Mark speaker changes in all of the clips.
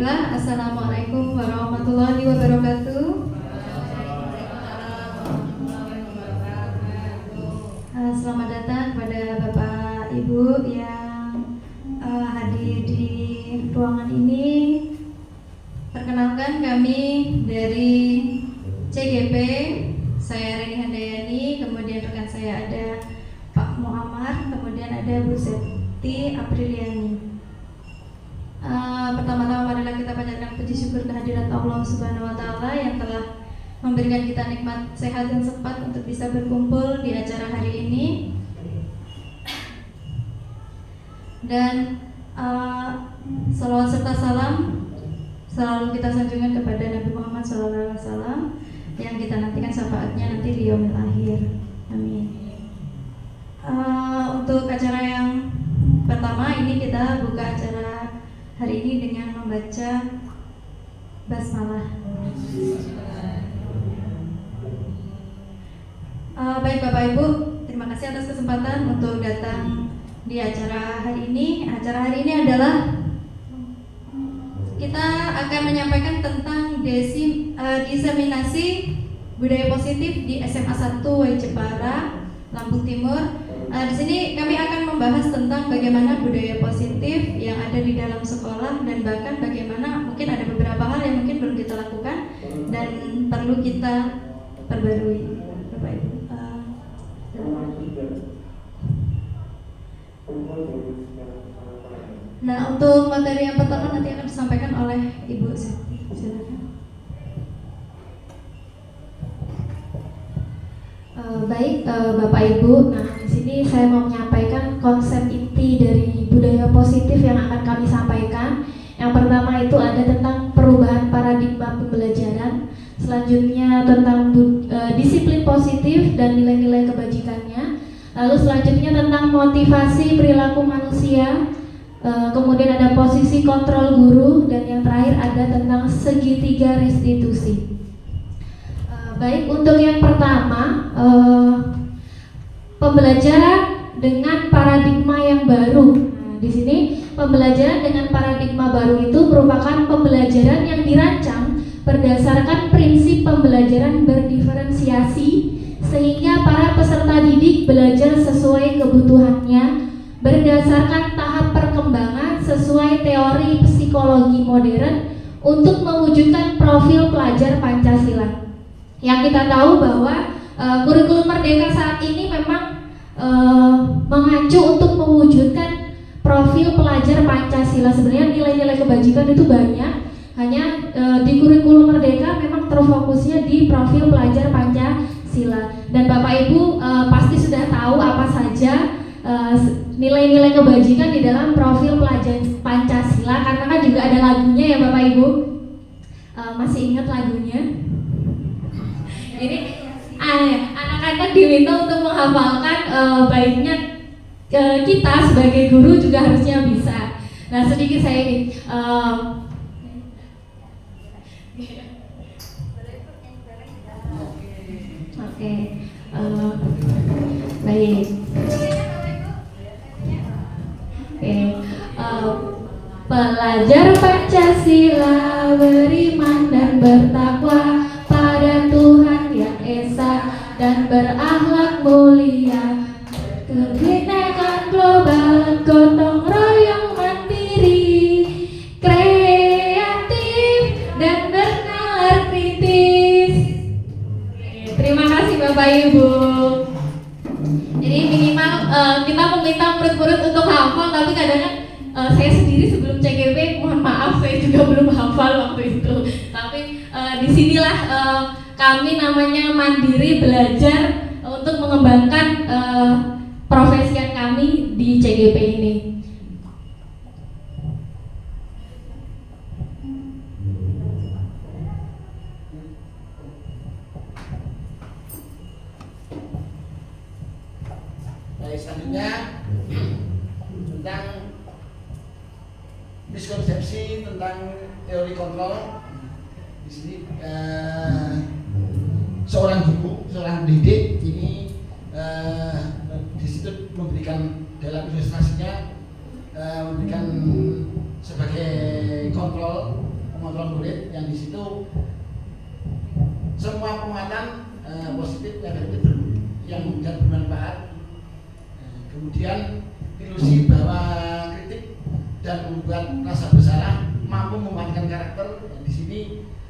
Speaker 1: Bismillah. Assalamualaikum warahmatullahi wabarakatuh. Selamat datang kepada Bapak Ibu yang hadir di ruangan ini. Perkenalkan, kami dari CGP, saya Reni Handayani, kemudian rekan saya ada Pak Muhammad, kemudian ada Bu Septi Apriliani. Pertama-tama adalah kita panjatkan puji syukur kehadirat Allah Subhanahu wa Ta'ala yang telah memberikan kita nikmat sehat dan sempat untuk bisa berkumpul di acara hari ini. Dan salawat serta salam selalu kita sanjungkan kepada Nabi Muhammad SAW yang kita nantikan syafaatnya nanti di yaumil akhir. Amin. Untuk acara yang pertama ini kita buka acara hari ini dengan membaca basmalah. Baik Bapak Ibu, terima kasih atas kesempatan untuk datang di acara hari ini. Acara hari ini adalah kita akan menyampaikan tentang diseminasi budaya positif di SMA 1 WI Jepara, Lampung Timur. Di sini kami akan membahas tentang bagaimana budaya positif yang ada di dalam sekolah dan bahkan bagaimana mungkin ada beberapa hal yang mungkin belum kita lakukan dan perlu kita perbarui. Bapak Ibu. Nah, untuk materi yang pertama nanti akan disampaikan oleh Ibu Septi. Silakan. Baik, Bapak Ibu. Nah, di sini saya mau menyampaikan konsep inti dari budaya positif yang akan kami sampaikan. Yang pertama itu ada tentang perubahan paradigma pembelajaran. Selanjutnya tentang disiplin positif dan nilai-nilai kebajikannya. Lalu selanjutnya tentang motivasi perilaku manusia. Kemudian ada posisi kontrol guru dan yang terakhir ada tentang segitiga restitusi. Baik, untuk yang pertama, pembelajaran dengan paradigma yang baru. Nah, di sini pembelajaran dengan paradigma baru itu merupakan pembelajaran yang dirancang berdasarkan prinsip pembelajaran berdiferensiasi sehingga para peserta didik belajar sesuai kebutuhannya berdasarkan tahap perkembangan sesuai teori psikologi modern untuk mewujudkan profil pelajar Pancasila. Yang kita tahu bahwa kurikulum Merdeka saat ini memang mengacu untuk mewujudkan profil pelajar Pancasila. Sebenarnya nilai-nilai kebajikan itu banyak, hanya di kurikulum Merdeka memang terfokusnya di profil pelajar Pancasila. Dan Bapak Ibu pasti sudah tahu apa saja nilai-nilai kebajikan di dalam profil pelajar Pancasila, karena kan juga ada lagunya ya Bapak Ibu. Masih ingat lagunya? Ini anak-anak diminta untuk menghafalkan, baiknya kita sebagai guru juga harusnya bisa. Nah, sedikit saya ini oke, baik. Pelajar Pancasila beriman dan bertakwa pada Tuhan yang Esa dan berakhlak mulia, kebinekaan global, gotong royong mandiri, kreatif dan bernalar kritis. Terima kasih Bapak Ibu. Jadi minimal kita meminta murid-murid untuk hafal, tapi kadang-kadang saya sendiri sebelum CGP, mohon maaf saya juga belum hafal waktu itu. Tapi disinilah kami namanya mandiri belajar untuk mengembangkan profesian kami di CGP ini.
Speaker 2: Baik, selanjutnya tentang miskonsepsi tentang teori kontrol. Di sini seorang guru, seorang pendidik ini di situ memberikan dalam ilustrasinya memberikan sebagai kontrol semua penguatan positif negatif yang bermanfaat. Kemudian ilusi bahwa kritik dan membuat rasa bersalah mampu memanfaatkan karakter. Di sini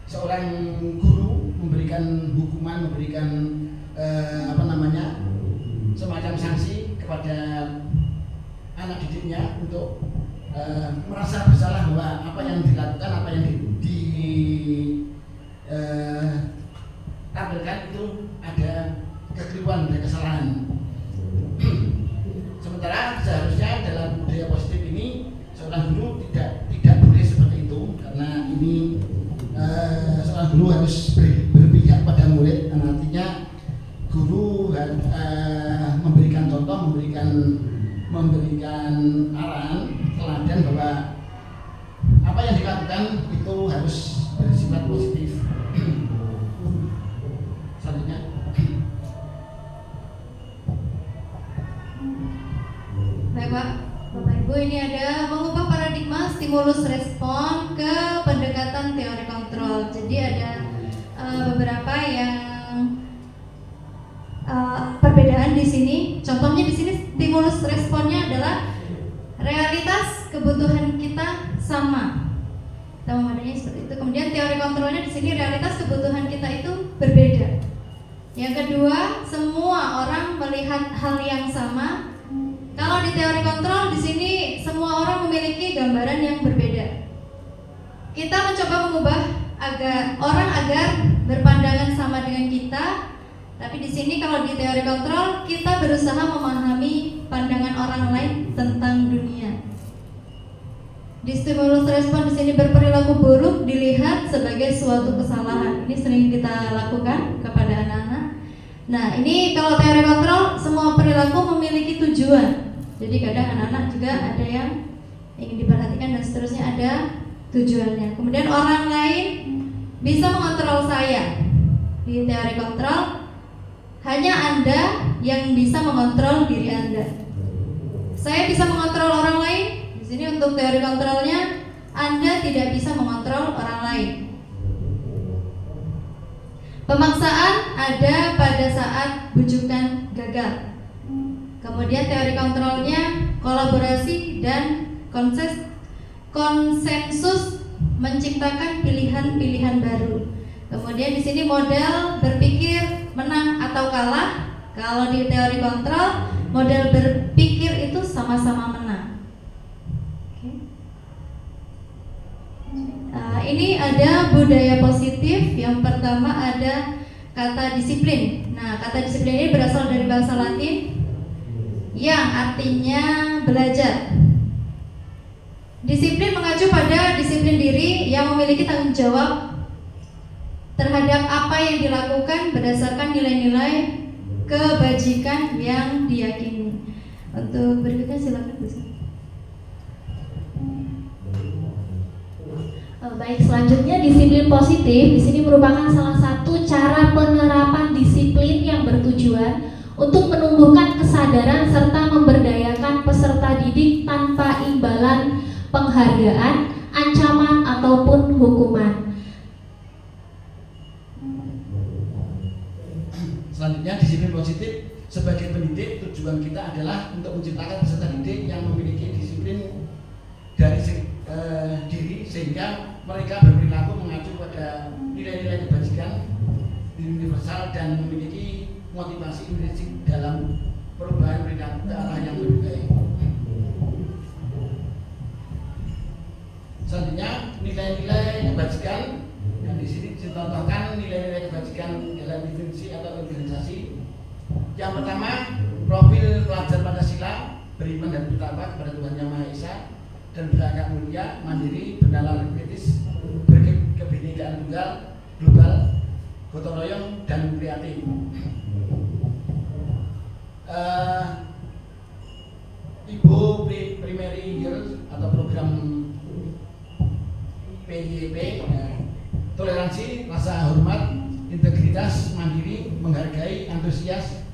Speaker 2: seorang guru memberikan hukuman, memberikan semacam sanksi kepada anak didiknya untuk merasa bersalah bahwa apa yang dilakukan, apa yang ditampilkan itu ada kekeliruan, ada kesalahan. Sementara seharusnya dalam budaya positif ini seorang guru tidak boleh seperti itu, karena ini seorang guru harus berpihak pada murid. Artinya guru memberikan contoh, memberikan arahan, teladan bahwa apa yang dilakukan itu harus bersifat positif. Selanjutnya,
Speaker 3: baik Pak, Bapak Ibu, ini ada mengubah paradigma stimulus respon ke pendekatan teori kontrol. Jadi ada beberapa yang perbedaan di sini. Contohnya di sini stimulus responnya adalah realitas kebutuhan kita sama adanya seperti itu. Kemudian teori kontrolnya di sini realitas kebutuhan kita itu berbeda. Yang kedua, semua orang melihat hal yang sama. Kalau di teori kontrol di sini semua orang memiliki gambaran yang berbeda. Kita mencoba mengubah agar berpandangan sama dengan kita. Tapi di sini kalau di teori kontrol kita berusaha memahami pandangan orang lain tentang dunia. Di stimulus respon di sini berperilaku buruk dilihat sebagai suatu kesalahan. Ini sering kita lakukan kepada anak-anak. Nah, ini kalau teori kontrol semua perilaku memiliki tujuan. Jadi kadang anak-anak juga ada yang ingin diperhatikan dan seterusnya ada tujuannya. Kemudian orang lain bisa mengontrol saya. Di teori kontrol hanya Anda yang bisa mengontrol diri Anda. Saya bisa mengontrol orang lain. Di sini untuk teori kontrolnya, Anda tidak bisa mengontrol orang lain. Pemaksaan ada pada saat bujukan gagal. Kemudian teori kontrolnya kolaborasi dan konsensus menciptakan pilihan-pilihan baru. Kemudian di sini model berpikir menang atau kalah. Kalau di teori kontrol, model berpikir itu sama-sama menang. Ini ada budaya positif. Yang pertama ada kata disiplin. Nah, kata disiplin ini berasal dari bahasa Latin yang artinya belajar. Disiplin mengacu pada disiplin diri yang memiliki tanggung jawab terhadap apa yang dilakukan berdasarkan nilai-nilai kebajikan yang diyakini. Untuk berikutnya silakan Bu.
Speaker 1: Baik, selanjutnya disiplin positif di sini merupakan salah satu cara penerapan disiplin yang bertujuan untuk menumbuhkan kesadaran serta memberdayakan peserta didik tanpa imbalan penghargaan, ancaman ataupun hukuman.
Speaker 2: Selanjutnya, disiplin positif sebagai pendidik, tujuan kita adalah untuk menciptakan peserta didik yang memiliki disiplin dari diri sehingga mereka berperilaku mengacu pada nilai-nilai kebajikan universal dan memiliki motivasi intrinsik dalam perubahan perilaku ke arah yang lebih baik. Selanjutnya, nilai-nilai kebajikan, dan di sini dicontohkan nilai-nilai kebajikan dalam definisi atau organisasi. Yang pertama, profil pelajar Pancasila, beriman dan bertakwa kepada Tuhan Yang Maha Esa dan berakhlak mulia, mandiri, bernalar kritis, berkebinekaan tunggal, global, gotong royong dan kreatif. Ibu Primary Year atau program PYP, toleransi, rasa hormat, integritas, mandiri, menghargai, antusias,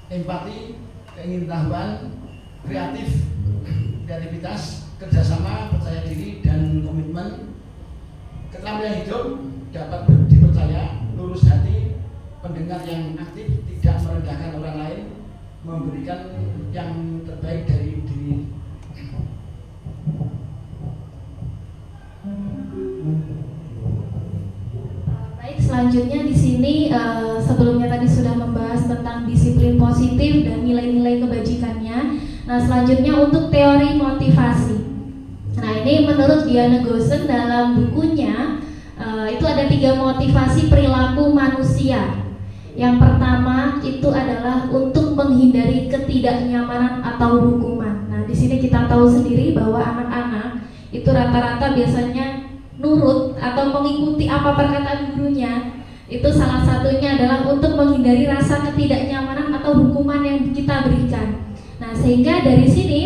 Speaker 2: empati, keingintahuan, kreativitas, kerjasama, percaya diri, dan komitmen. keterampilan hidup dapat dipercaya, lurus hati, pendengar yang aktif, tidak merendahkan orang lain, memberikan yang terbaik dari diri.
Speaker 1: Baik, selanjutnya di sini sebelumnya tadi sudah membahas tentang disiplin positif dan nilai-nilai kebajikannya. Nah, selanjutnya untuk teori motivasi. Nah, ini menurut Diana Goosen dalam bukunya itu ada 3 motivasi perilaku manusia. Yang pertama itu adalah untuk menghindari ketidaknyamanan atau hukuman. Nah, di sini kita tahu sendiri bahwa anak-anak itu rata-rata biasanya nurut atau mengikuti apa perkataan gurunya. Itu salah satunya adalah untuk menghindari rasa ketidaknyamanan atau hukuman yang kita berikan. Nah, sehingga dari sini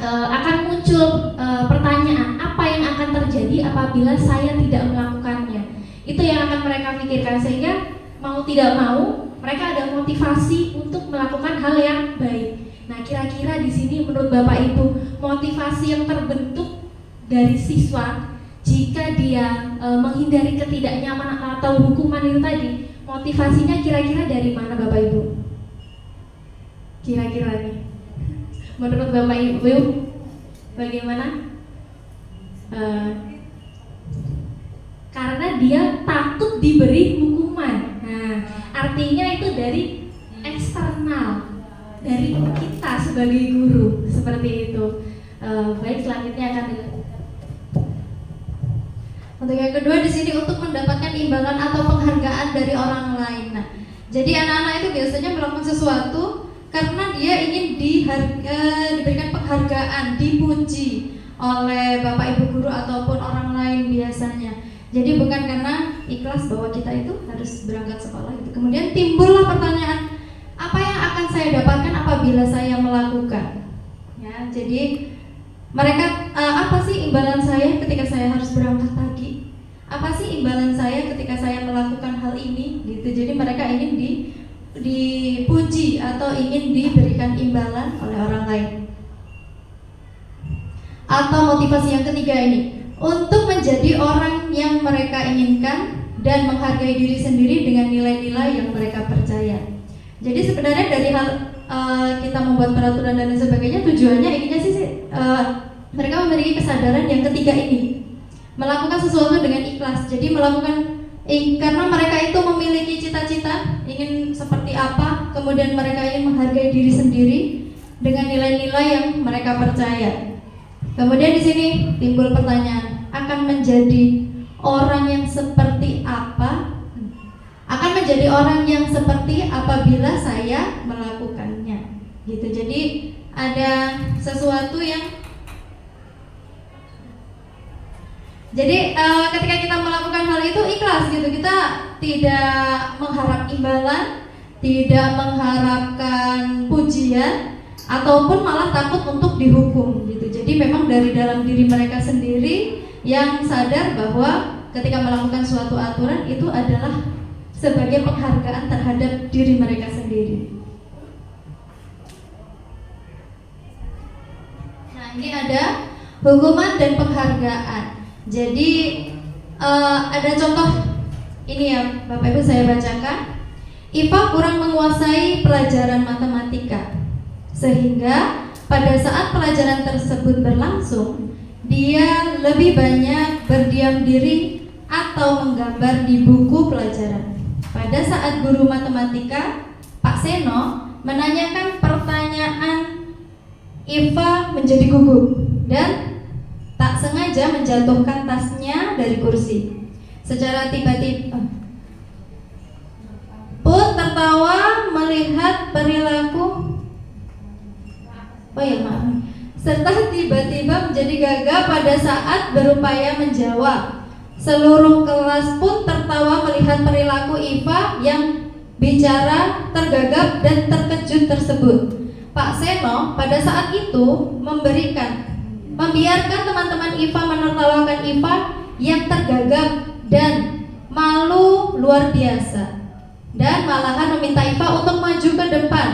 Speaker 1: akan muncul pertanyaan, apa yang akan terjadi apabila saya tidak melakukannya? Itu yang akan mereka pikirkan, sehingga mau tidak mau mereka ada motivasi untuk melakukan hal yang baik. Nah, kira-kira di sini menurut Bapak Ibu, motivasi yang terbentuk dari siswa jika dia menghindari ketidaknyamanan atau hukuman itu tadi, motivasinya kira-kira dari mana Bapak Ibu? Kira-kira nih, menurut Bapak Ibu bagaimana? Karena dia takut diberi hukuman. Nah, artinya itu dari eksternal, dari kita sebagai guru, seperti itu. Baik, selanjutnya akan
Speaker 3: Untuk yang kedua di sini untuk mendapatkan imbalan atau penghargaan dari orang lain. Nah, jadi anak-anak itu biasanya melakukan sesuatu karena dia ingin diberikan penghargaan, dipuji oleh Bapak Ibu guru ataupun orang lain biasanya. Jadi bukan karena ikhlas bahwa kita itu harus berangkat sekolah gitu. Kemudian timbullah pertanyaan, apa yang akan saya dapatkan apabila saya melakukan? Ya, jadi mereka apa sih imbalan saya ketika saya harus berangkat pagi? Apa sih imbalan saya ketika saya melakukan hal ini? Gitu. Jadi mereka ingin dipuji atau ingin diberikan imbalan oleh orang lain. Atau motivasi yang ketiga ini, untuk menjadi orang yang mereka inginkan dan menghargai diri sendiri dengan nilai-nilai yang mereka percaya. Jadi sebenarnya dari hal kita membuat peraturan dan sebagainya, tujuannya inginnya sih mereka memiliki kesadaran yang ketiga ini, melakukan sesuatu dengan ikhlas. Jadi melakukan karena mereka itu memiliki cita-cita ingin seperti apa, kemudian mereka ingin menghargai diri sendiri dengan nilai-nilai yang mereka percaya. Kemudian di sini timbul pertanyaan, akan menjadi orang yang seperti apa? Akan menjadi orang yang seperti apabila saya melakukannya. Gitu. Jadi ada sesuatu yang ketika kita melakukan hal itu ikhlas gitu. Kita tidak mengharap imbalan, tidak mengharapkan pujian, ataupun malah takut untuk dihukum gitu. Jadi memang dari dalam diri mereka sendiri yang sadar bahwa ketika melakukan suatu aturan itu adalah sebagai penghargaan terhadap diri mereka sendiri. Nah, ini ada hukuman dan penghargaan. Jadi ada contoh ini ya Bapak Ibu, saya bacakan. IPA kurang menguasai pelajaran matematika, sehingga pada saat pelajaran tersebut berlangsung, dia lebih banyak berdiam diri atau menggambar di buku pelajaran. Pada saat guru matematika, Pak Seno, menanyakan pertanyaan, Iva menjadi gugup dan tak sengaja menjatuhkan tasnya dari kursi. Secara tiba-tiba pun tertawa melihat perilaku serta tiba-tiba menjadi gagah pada saat berupaya menjawab. Seluruh kelas pun tertawa melihat perilaku Iva yang bicara tergagap dan terkejut tersebut. Pak Seno pada saat itu membiarkan teman-teman Iva menertawakan Iva yang tergagap dan malu luar biasa, dan malahan meminta Iva untuk maju ke depan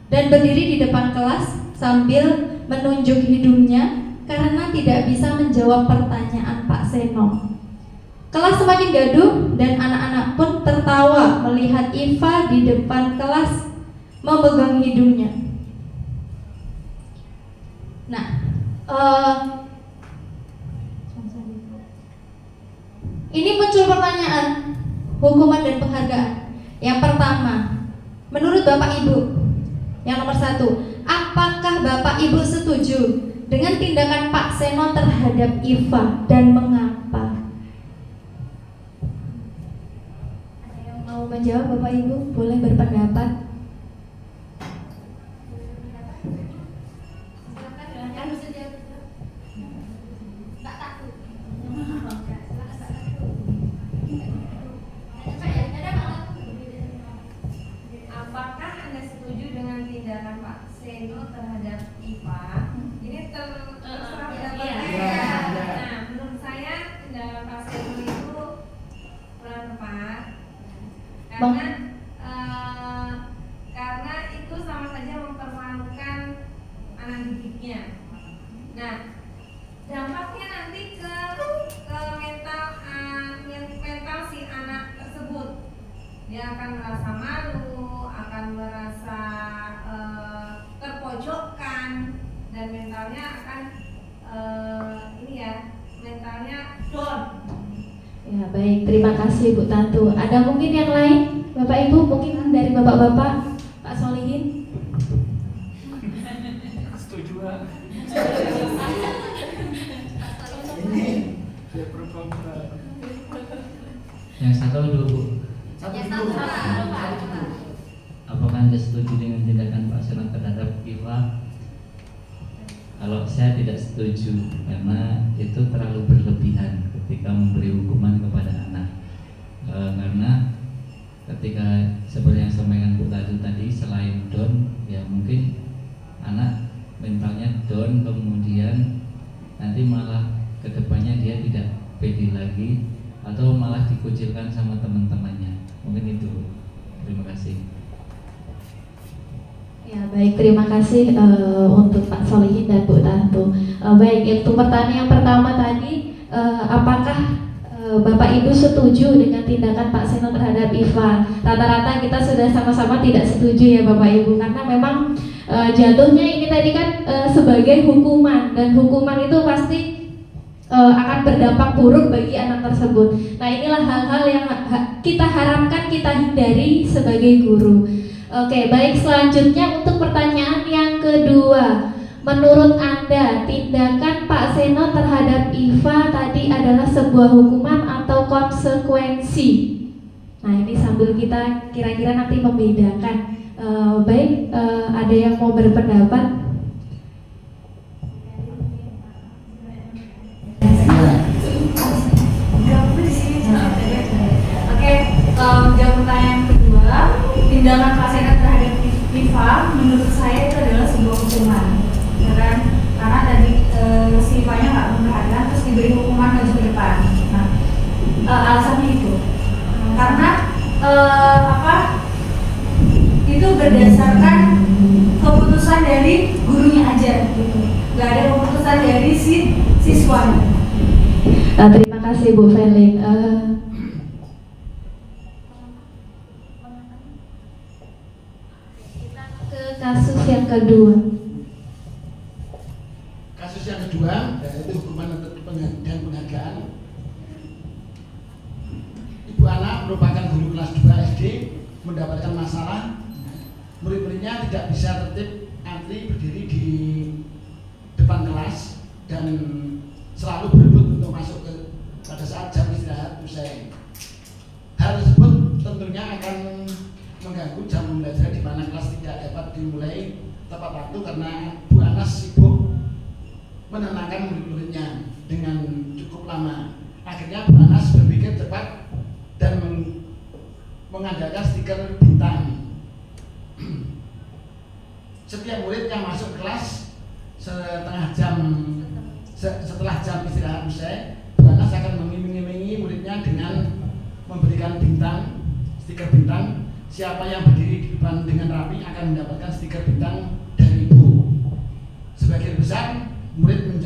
Speaker 3: dan berdiri di depan kelas sambil menunjuk hidungnya karena tidak bisa menjawab pertanyaan Pak Seno. Kelas semakin gaduh dan anak-anak pun tertawa melihat Iva di depan kelas memegang hidungnya. Nah, ini muncul pertanyaan hukuman dan penghargaan. Yang pertama, menurut Bapak Ibu, yang nomor 1, apakah Bapak Ibu setuju dengan tindakan Pak Seno terhadap Iva dan mengapa? Ada yang mau menjawab Bapak Ibu? Boleh berpendapat.
Speaker 4: Apakah Anda setuju dengan tindakan Pak Seno terhadap Iva? Ini terserah pendapat saya. Nah, menurut saya tindakan Pak Seno itu kurang tepat karena itu sama saja mempermalukan anak didiknya. Nah, dampaknya nanti ke mental si anak tersebut. Dia akan merasa malu, akan merasa terpojokkan, dan mentalnya akan mentalnya down.
Speaker 1: Ya baik, terima kasih Bu Tantu. Ada mungkin yang lain, Bapak Ibu, mungkin dari Bapak-bapak, Pak Solihin?
Speaker 5: Setuju.
Speaker 2: Ini
Speaker 5: Yang satu dulu Bu.
Speaker 2: satu
Speaker 3: Yang
Speaker 2: dulu.
Speaker 3: satu.
Speaker 5: Apakah Anda setuju dengan tindakan Pak Seno terhadap Iva? Kalau saya tidak setuju, karena itu terlalu berlebihan ketika memberi hukuman kepada anak. Karena ketika seperti yang sampaikan Bu Tatu tadi, selain down, ya mungkin anak mentalnya down, kemudian nanti malah kedepannya dia tidak pede lagi atau malah dikucilkan sama teman-temannya. Mungkin itu. Terima kasih.
Speaker 1: Ya baik, terima kasih untuk Pak Solihin dan Bu Tantu. Baik, untuk pertanyaan yang pertama tadi, apakah Bapak Ibu setuju dengan tindakan Pak Seno terhadap Iva? Rata-rata kita sudah sama-sama tidak setuju ya Bapak Ibu, karena memang jatuhnya ini tadi kan sebagai hukuman, dan hukuman itu pasti akan berdampak buruk bagi anak tersebut. Nah, inilah hal-hal yang kita harapkan kita hindari sebagai guru. Oke, baik, selanjutnya untuk pertanyaan yang kedua, menurut Anda tindakan Pak Seno terhadap Iva tadi adalah sebuah hukuman atau konsekuensi? Nah, ini sambil kita kira-kira nanti membedakan. Baik, ada yang mau berpendapat?
Speaker 4: Jawab pertanyaan kedua, tindakan Pak Seno terhadap Iva menurut saya itu adalah sebuah hukuman, ya kan? Karena tadi si Ivanya nggak memperhatikan, terus diberi hukuman maju ke depan. Nah, alasannya itu karena itu berdasarkan keputusan dari gurunya aja, gitu. Nggak ada keputusan dari si siswanya.
Speaker 1: Terima kasih Bu Felin. Ke kasus yang kedua.
Speaker 2: Kasus yang kedua, yaitu hukuman untuk dan penghargaan. Ibu anak merupakan guru kelas 2 SD, mendapatkan masalah. Murid-muridnya tidak bisa tertib antri berdiri di depan kelas dan selalu berebut untuk masuk pada saat jam istirahat usai. Hal tersebut tentunya akan mengganggu jam belajar di mana kelas tidak dapat dimulai tepat waktu karena Bu Anas sibuk menenangkan murid-muridnya dengan cukup lama. Akhirnya Bu Anas berpikir cepat dan mengandalkan stiker bintang. Setiap murid yang masuk kelas setelah jam istirahat usai, Bu Anas akan mengiming-imingi muridnya dengan memberikan bintang, stiker bintang. Siapa yang berdiri di depan dengan rapi akan mendapatkan stiker bintang dari Ibu. Sebagian besar murid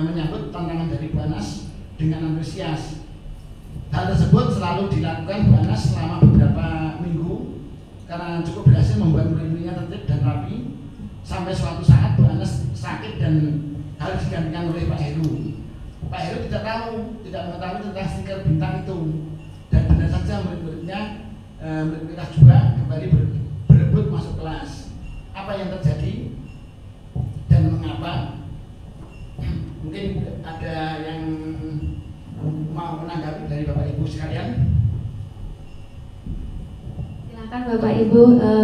Speaker 2: menyambut tantangan dari Bu Anas dengan antusias. Hal tersebut selalu dilakukan Bu Anas selama beberapa minggu karena cukup berhasil membuat murid-muridnya tertib dan rapi. Sampai suatu saat Bu Anas sakit dan harus digantikan oleh Pak Heru. Pak Heru tidak mengetahui tentang stiker bintang itu, dan benar saja murid-muridnya murid kelas 2 kembali berebut masuk kelas. Apa yang terjadi dan mengapa? Mungkin ada yang mau menanggapi dari Bapak Ibu sekalian.
Speaker 1: Silakan Bapak Ibu,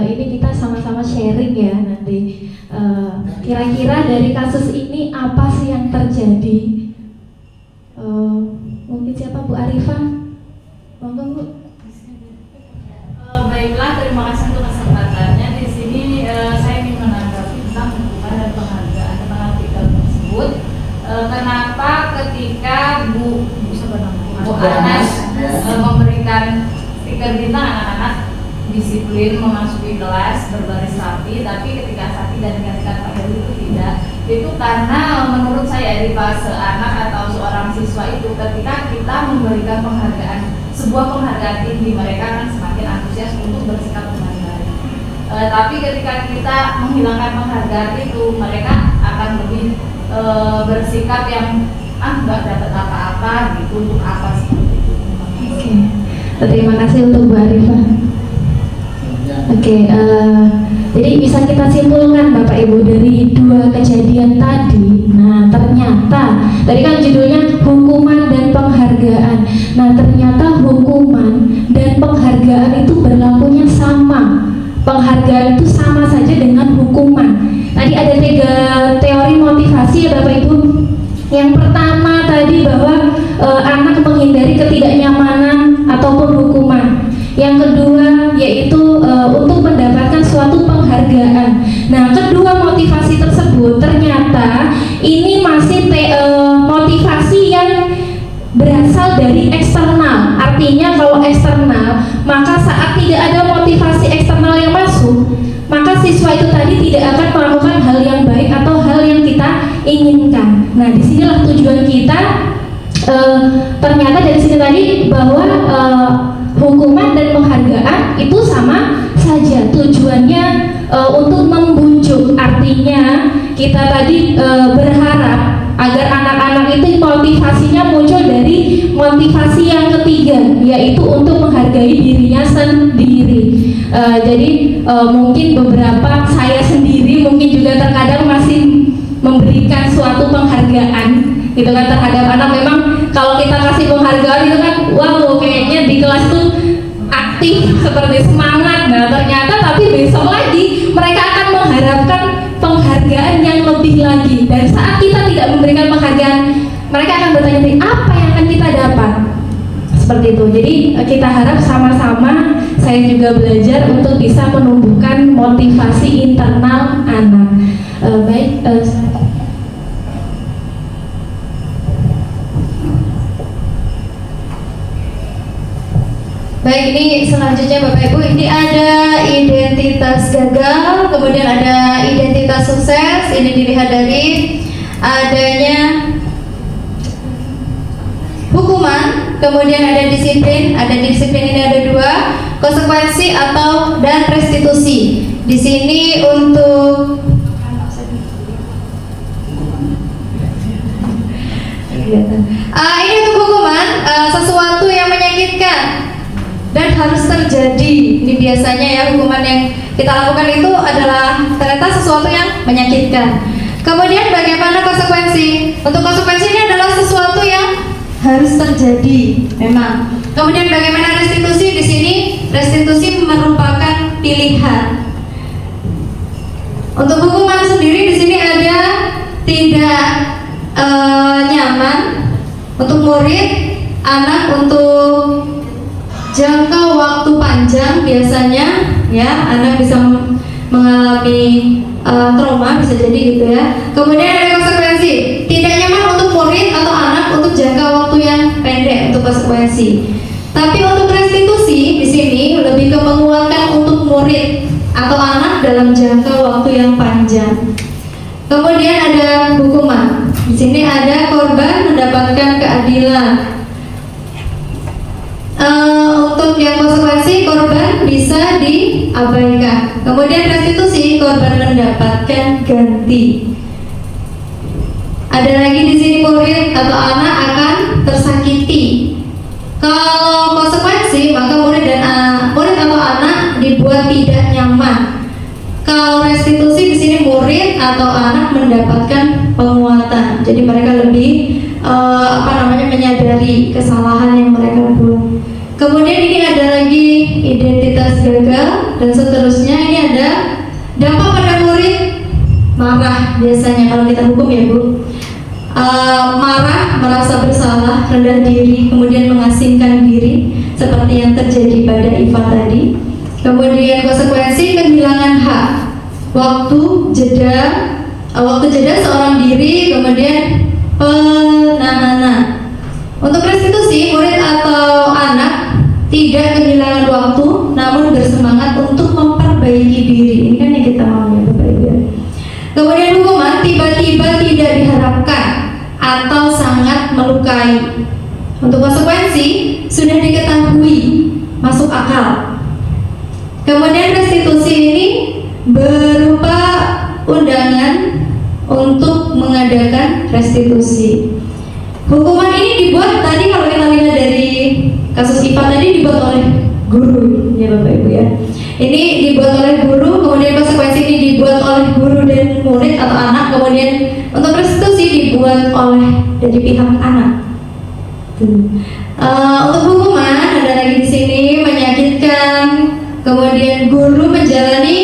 Speaker 1: ini kita sama-sama sharing ya nanti. Kira-kira dari kasus ini apa sih yang terjadi? Mungkin siapa, Bu Arifah? Monggo Bu.
Speaker 4: Baiklah, terima kasih untuk kesempatannya. Di sini saya ingin menanggapi tentang hukuman dan penghargaan tentang artikel tersebut. Kenapa ketika Bu Anas memberikan stiker bintang, anak-anak disiplin memasuki kelas berbaris rapi, tapi ketika Sakti dan digantikan Pak Heru itu tidak. Itu karena menurut saya di fase anak atau seorang siswa itu, ketika kita memberikan penghargaan, sebuah penghargaan tinggi, mereka akan semakin antusias untuk bersikap dengan baik. Tapi ketika kita menghilangkan penghargaan itu, mereka akan lebih bersikap yang nggak dapat apa-apa gitu, untuk apa seperti itu.
Speaker 1: Oke. Terima kasih untuk Bu Arifah. Oke, jadi bisa kita simpulkan Bapak Ibu dari dua kejadian tadi. Nah, ternyata tadi kan judulnya hukuman dan penghargaan. Nah, ternyata hukuman dan penghargaan itu berlakunya sama. Penghargaan itu sama saja dengan hukuman. Tadi ada 3 teori motivasi ya Bapak Ibu. Yang pertama tadi bahwa anak menghindari ketidaknyamanan ataupun hukuman. Yang kedua yaitu untuk mendapatkan suatu penghargaan. Nah, kedua motivasi tersebut ternyata ini masih motivasi yang berasal dari eksternal. Artinya kalau eksternal, maka saat tidak ada motivasi eksternal yang masuk, maka siswa itu tadi tidak akan melakukan hal yang baik atau hal yang kita inginkan. Nah, disinilah tujuan kita. Ternyata dari sini tadi bahwa hukuman dan penghargaan itu sama saja, tujuannya untuk membujuk. Artinya kita tadi berharap agar anak-anak itu motivasinya muncul dari motivasi yang ketiga, yaitu untuk menghargai dirinya sendiri. Jadi mungkin beberapa, saya sendiri mungkin juga terkadang masih memberikan suatu penghargaan gitu kan terhadap anak. Memang kalau kita kasih penghargaan itu kan wow, kayaknya di kelas tuh aktif, seperti semangat. Nah, ternyata tapi besok lagi mereka akan mengharapkan penghargaan yang lebih lagi. Dan saat kita tidak memberikan penghargaan, mereka akan bertanya, apa yang akan kita dapat? Seperti itu. Jadi kita harap sama-sama, saya juga belajar untuk bisa menumbuhkan motivasi internal anak.
Speaker 3: Baik, ini selanjutnya Bapak Ibu, ini ada identitas gagal, kemudian ada identitas sukses. Ini dilihat dari adanya hukuman, kemudian ada disiplin. Ada disiplin ini ada 2, konsekuensi atau dan restitusi. Di sini untuk ini untuk hukuman, sesuatu yang menyakitkan dan harus terjadi. Ini biasanya ya, hukuman yang kita lakukan itu adalah ternyata sesuatu yang menyakitkan. Kemudian bagaimana konsekuensi? Untuk konsekuensi ini adalah sesuatu yang harus terjadi memang. Kemudian bagaimana restitusi? Di sini restitusi merupakan pilihan. Untuk hukuman sendiri di sini ada tidak nyaman untuk murid, anak untuk jangka waktu panjang biasanya ya, anak bisa mengalami trauma, bisa jadi gitu ya. Kemudian ada konsekuensi, tidak nyaman untuk murid atau anak untuk jangka waktu yang pendek, untuk konsekuensi. Tapi untuk restitusi di sini lebih ke menguatkan untuk murid atau anak dalam jangka waktu yang panjang. Kemudian ada hukuman. Di sini ada korban mendapatkan keadilan. Untuk yang konsekuensi, korban bisa diabaikan. Kemudian restitusi, korban mendapatkan ganti. Ada lagi di sini, murid atau anak akan tersakiti. Kalau konsekuensi, maka murid atau anak dibuat tidak nyaman. Kalau restitusi di sini, murid atau anak mendapatkan penguatan. Jadi mereka lebih menyadari kesalahan yang mereka buat. Kemudian ini ada lagi identitas gagal dan seterusnya. Ini ada dampak pada murid, marah biasanya kalau kita hukum ya Bu. Marah, merasa bersalah, rendah diri, kemudian mengasingkan diri seperti yang terjadi pada Iva tadi. Kemudian konsekuensi, kehilangan hak, waktu jeda seorang diri, kemudian penahanan. Untuk restitusi, murid atau anak tidak kehilangan waktu, namun bersemangat untuk memperbaiki diri. Ini kan yang kita mau ya Bapak Ibu. Kemudian hukuman tiba-tiba tidak diharapkan atau sangat melukai. Untuk konsekuensi sudah diketahui, masuk akal. Kemudian restitusi ini berupa undangan untuk mengadakan restitusi. Hukuman ini dibuat tadi, kalau kita lihat dari kasus IPA tadi, dibuat oleh guru ya Bapak Ibu ya. Ini dibuat oleh guru, kemudian konsekuensi ini dibuat oleh guru dan murid atau anak, kemudian untuk restitusi dibuat oleh dari pihak anak. Untuk hukuman ada lagi di sini, menyakitkan, kemudian guru menjalani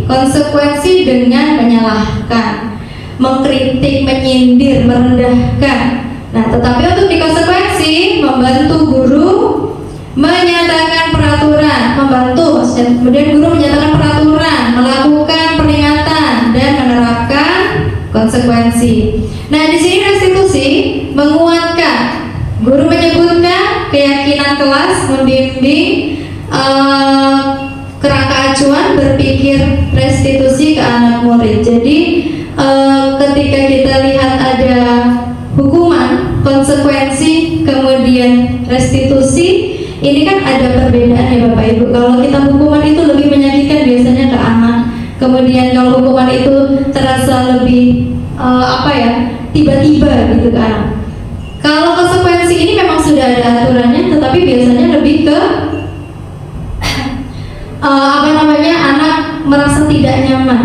Speaker 3: konsekuensi dengan menyalahkan, mengkritik, menyindir, merendahkan. Nah, tetapi untuk dikonsekuensi, membantu guru menyatakan peraturan, kemudian guru menyatakan peraturan, melakukan peringatan dan menerapkan konsekuensi. Nah, di sini restitusi menguatkan, guru menyebutkan keyakinan kelas, membimbing kerangka acuan berpikir restitusi ke anak murid. Jadi ketika kita lihat ada hukuman, konsekuensi, kemudian restitusi, ini kan ada perbedaan ya Bapak Ibu. Kalau kita hukuman itu lebih menyakitkan biasanya ke anak, kemudian kalau hukuman itu terasa lebih tiba-tiba gitu ke anak. Kalau konsekuensi ini memang sudah ada aturannya, tetapi biasanya lebih ke anak merasa tidak nyaman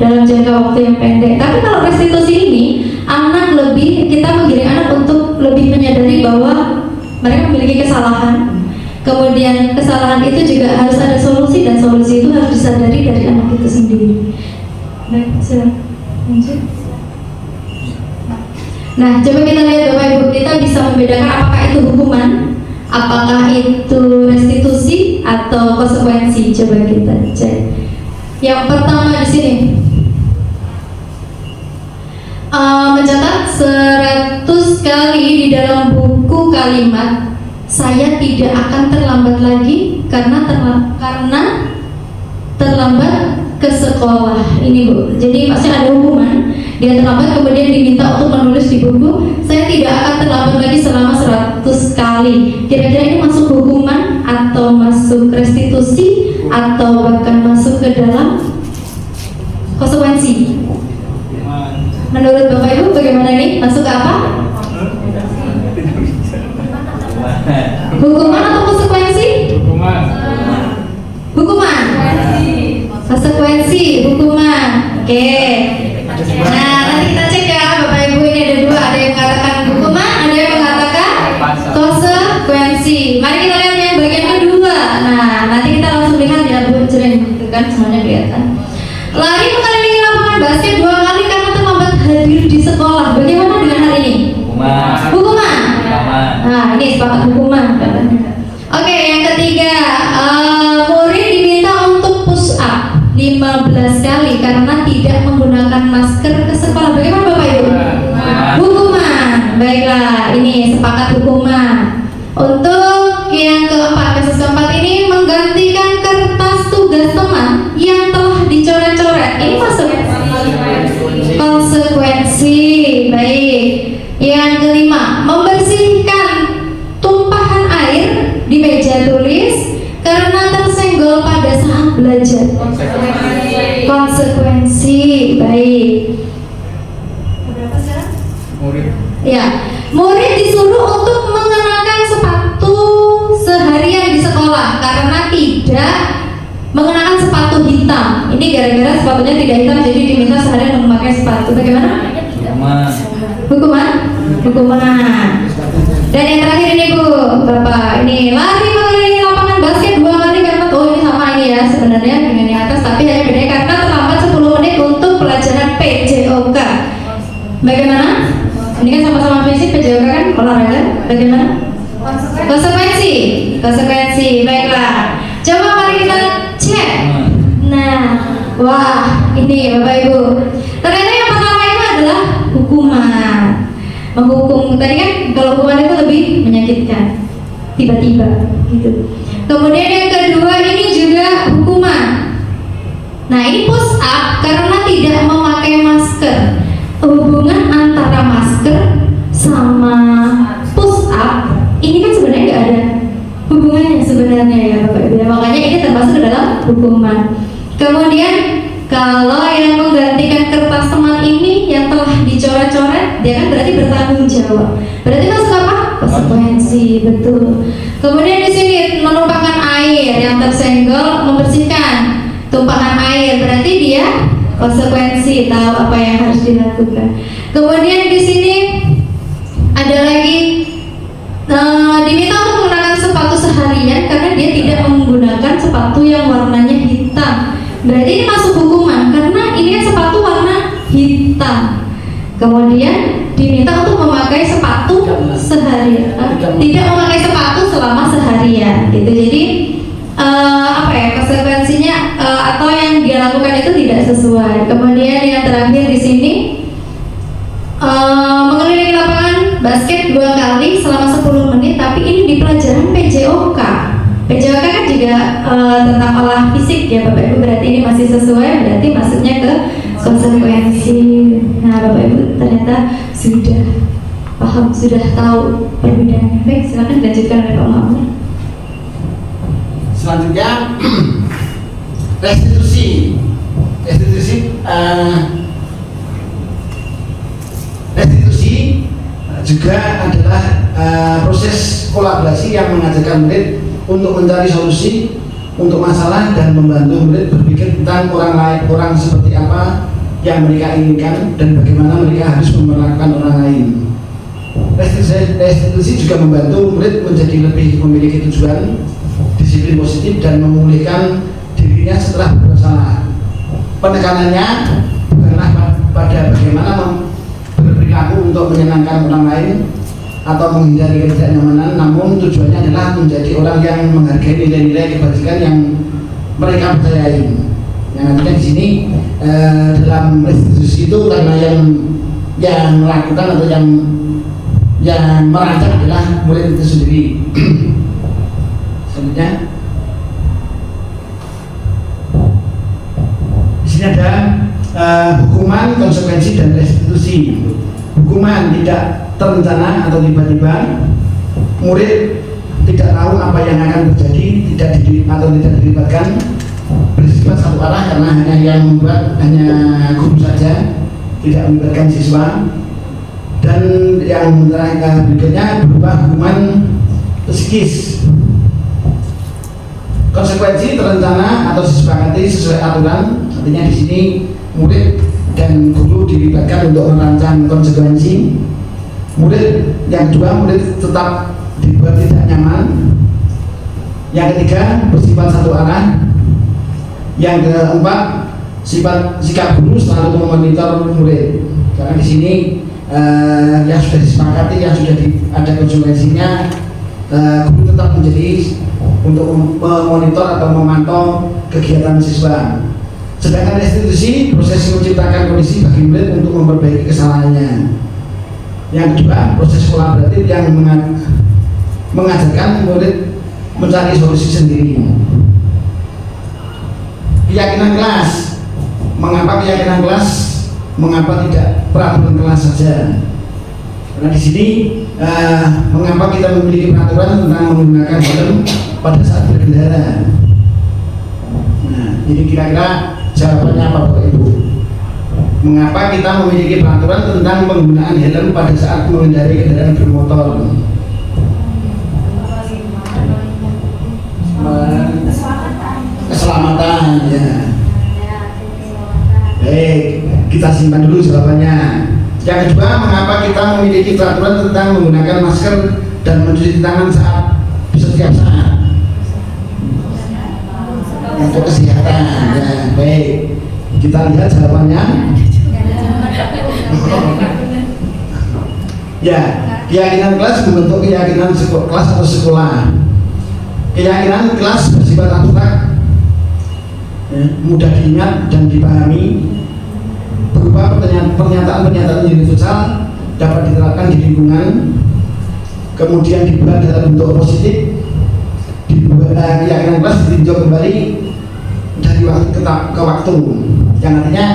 Speaker 3: dalam jangka waktu yang pendek. Tapi kalau restitusi ini, anak lebih, kita menggiring anak untuk lebih menyadari bahwa mereka memiliki kesalahan. Kemudian kesalahan itu juga harus ada solusi, dan solusi itu harus disadari dari anak itu sendiri. Baik, silakan lanjut. Nah, coba kita lihat Bapak Ibu, kita bisa membedakan apakah itu hukuman, apakah itu restitusi atau konsekuensi. Coba kita cek. Yang pertama di sini, mencatat 100 kali di dalam buku kalimat, saya tidak akan terlambat lagi karena terlambat ke sekolah. Ini Bu, jadi maksudnya ada hukuman, dia terlambat kemudian diminta untuk menulis di buku, saya tidak akan terlambat lagi selama 100 kali. Kira-kira ini masuk hukuman atau masuk restitusi atau bahkan masuk ke dalam konsekuensi? Menurut Bapak Ibu bagaimana nih? Masuk ke apa? Hukuman atau konsekuensi? Hukuman. Konsekuensi, hukuman. Oke. Nah, nanti kita cek ya Bapak Ibu, ini ada dua, ada yang mengatakan hukuman, ada yang mengatakan konsekuensi. Mari kita lihat yang bagian kedua. Nah, nanti kita langsung lihat ya Bu, jering gitu kan, semuanya kelihatan. Lari mengelilingi lapangan basket 2 kali karena terlambat hadir di sekolah. Bagaimana dengan hal ini? Hukuman. Nah, ini sepakat hukuman katanya. Oke, yang ketiga, murid diminta untuk push up 15 kali karena tidak menggunakan masker ke sekolah. Bagaimana Bapak Ibu? Hukuman. Baiklah, ini sepakat hukuman. Untuk yang keempat, kasus keempat ini menggantikan kertas tugas teman yang telah dicoret-coret. Ini masuk konsekuensi. Baik. Yang kelima, membersihkan tumpahan air di meja Ya, murid disuruh untuk mengenakan sepatu seharian di sekolah karena tidak mengenakan sepatu hitam. Ini gara-gara sepatunya tidak hitam, jadi diminta seharian memakai sepatu. Bagaimana? Hukuman? Dan yang terakhir ini Bu, Bapak, ini lari mengelilingi lapangan basket 2 kali karena ini sama ini ya sebenarnya dengan yang atas, tapi hanya bedanya karena terlambat 10 menit untuk pelajaran PJOK. Bagaimana? Ini kan sama-sama fisik, PJOK kan olahraga. Bagaimana? Konsekuensi. Baiklah. Coba mari kita cek. Nah, wah, ini Bapak Ibu. Ternyata yang pertama itu adalah hukuman. Menghukum tadi kan kalau hukuman itu lebih menyakitkan, tiba-tiba gitu. Kemudian yang kedua ini juga hukuman. Nah ini push up karena tidak memakai masker. Hubungan antara masker sama push up ini kan sebenarnya nggak ada hubungannya sebenarnya ya Bapak Ibu. Makanya ini termasuk dalam hukuman. Kemudian kalau yang menggantikan kertas teman ini yang telah dicoret-coret, dia kan berarti bertanggung jawab. Berarti masuk apa? Konsekuensi, betul. Kemudian di sini menumpahkan air yang tersenggol, membersihkan tumpahan air, berarti dia konsekuensi, tahu apa yang harus dilakukan. Kemudian di sini ada lagi diminta untuk menggunakan sepatu seharian karena dia tidak menggunakan sepatu yang warnanya hitam. Berarti ini masuk hukuman karena ini kan sepatu warna hitam. Kemudian diminta untuk memakai sepatu seharian, tidak memakai sepatu selama seharian gitu. Jadi konsekuensinya atau yang dia lakukan itu tidak sesuai. Kemudian yang terakhir di sini mengelilingi lapangan basket 2 kali selama 10 menit, tapi ini di pelajaran PJOK. PJOK kan juga tentang olah fisik ya Bapak Ibu, berarti ini masih sesuai, berarti masuknya ke konsekuensi. Nah Bapak Ibu ternyata sudah paham, sudah tahu perbedaannya. Baik, silakan dilanjutkan oleh Pak Muhammad.
Speaker 2: Selanjutnya restitusi juga adalah proses kolaborasi yang mengajarkan murid untuk mencari solusi untuk masalah dan membantu murid berpikir tentang orang seperti apa yang mereka inginkan dan bagaimana mereka harus memperlakukan orang lain. Restitusi juga membantu murid menjadi lebih memiliki tujuan, disiplin positif dan memulihkan dirinya setelah bersalah. Penekanannya bukanlah pada bagaimana berperilaku untuk menyenangkan orang lain atau menghindari ketidaknyamanan, namun tujuannya adalah menjadi orang yang menghargai nilai-nilai kebajikan yang mereka percayai. Yang artinya di sini dalam restitusi itu karena yang melakukan atau yang merancang adalah murid itu sendiri. Selanjutnya di sini ada hukuman, konsekuensi dan restitusi. Hukuman tidak terencana atau tiba-tiba, murid tidak tahu apa yang akan terjadi, tidak dilibatkan, bersifat satu arah karena hanya yang membuat hanya guru saja, tidak melibatkan siswa. Dan yang berikutnya berupa hukuman psikis. Konsekuensi terencana atau disepakati sesuai aturan, artinya di sini murid dan guru dilibatkan untuk merancang konsekuensi. Murid yang kedua, murid tetap dibuat tidak nyaman. Yang ketiga, bersifat satu arah. Yang keempat, sikap guru selalu memonitor murid. Karena di sini yang sudah disepakati, yang sudah ada konsekuensinya, guru tetap menjadi untuk memonitor atau memantau kegiatan siswa. Sedangkan restitusi, proses menciptakan kondisi bagi murid untuk memperbaiki kesalahannya. Yang kedua, proses kolaboratif yang mengajarkan murid mencari solusi sendiri. Keyakinan kelas. Mengapa keyakinan kelas? Mengapa tidak peraturan kelas saja? Karena di sini mengapa kita memiliki peraturan tentang menggunakan helm pada saat berkendara? Nah, ini kira-kira jawabannya apa Bapak Ibu? Mengapa kita memiliki peraturan tentang penggunaan helm pada saat mengendarai kendaraan bermotor? Keselamatan, ya. Baik, kita simpan dulu jawabannya. Yang kedua, mengapa kita memiliki peraturan tentang menggunakan masker dan mencuci tangan setiap saat? Untuk kesehatan, ya. Baik, kita lihat jawabannya. Ya, keyakinan kelas membentuk keyakinan kelas atau sekolah. Keyakinan kelas bersifat abstrak, ya, mudah diingat dan dipahami, berupa pernyataan-pernyataan universal, dapat diterapkan di lingkungan, kemudian dibuat dalam bentuk positif. Keyakinan kelas ditinjau kembali dari waktu ke waktu, yang artinya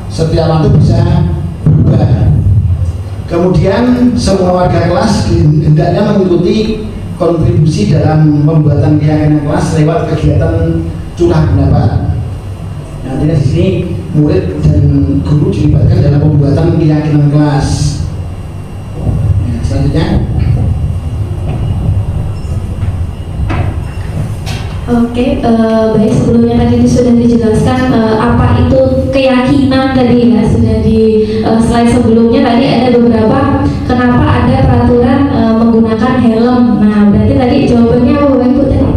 Speaker 2: setiap waktu bisa berubah. Kemudian semua warga kelas hendaknya mengikuti kontribusi dalam pembuatan keyakinan kelas lewat kegiatan curah pendapat. Nantinya di sini murid dan guru dilibatkan dalam pembuatan keyakinan kelas. Ya, selanjutnya.
Speaker 1: Oke, baik, sebelumnya tadi sudah dijelaskan apa itu keyakinan tadi ya, sudah di slide sebelumnya tadi ada beberapa kenapa ada peraturan menggunakan helm. Nah, berarti tadi jawabannya apa Bapak Ibu tadi?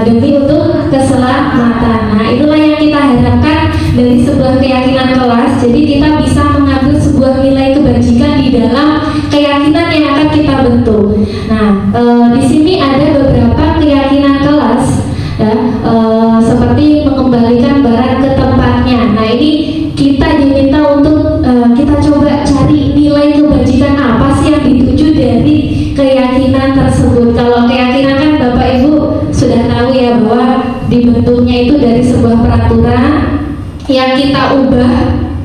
Speaker 1: Demi untuk keselamatan. Nah, itulah yang kita harapkan dari sebuah keyakinan kelas. Jadi kita bisa mengambil sebuah nilai kebajikan di dalam keyakinan yang akan kita bentuk. Nah, di sini ada beberapa keyakinan kelas, ya, seperti mengembalikan barang ke tempatnya. Nah, ini kita diminta untuk kita coba cari nilai kebajikan apa sih yang dituju dari keyakinan tersebut. Kalau keyakinan kan Bapak Ibu sudah tahu ya bahwa dibentuknya itu dari sebuah peraturan yang kita ubah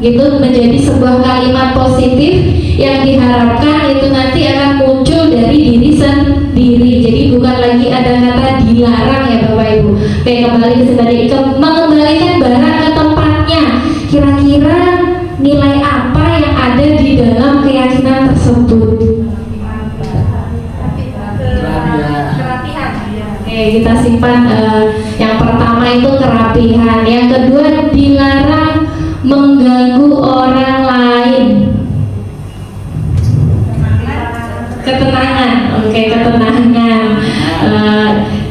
Speaker 1: gitu menjadi sebuah kalimat positif yang diharapkan itu nanti akan muncul dari diri sendiri. Jadi bukan lagi ada kata dilarang ya Bapak Ibu. Oke, kembali ke tadi mengembalikan barang ke tempatnya. Kira-kira nilai apa yang ada di dalam keyakinan tersebut? Oke, kita simpan. Yang pertama itu kerapihan. Yang kedua dilarang mengganggu orang lain. Ketenangan. Oke, ketenangan.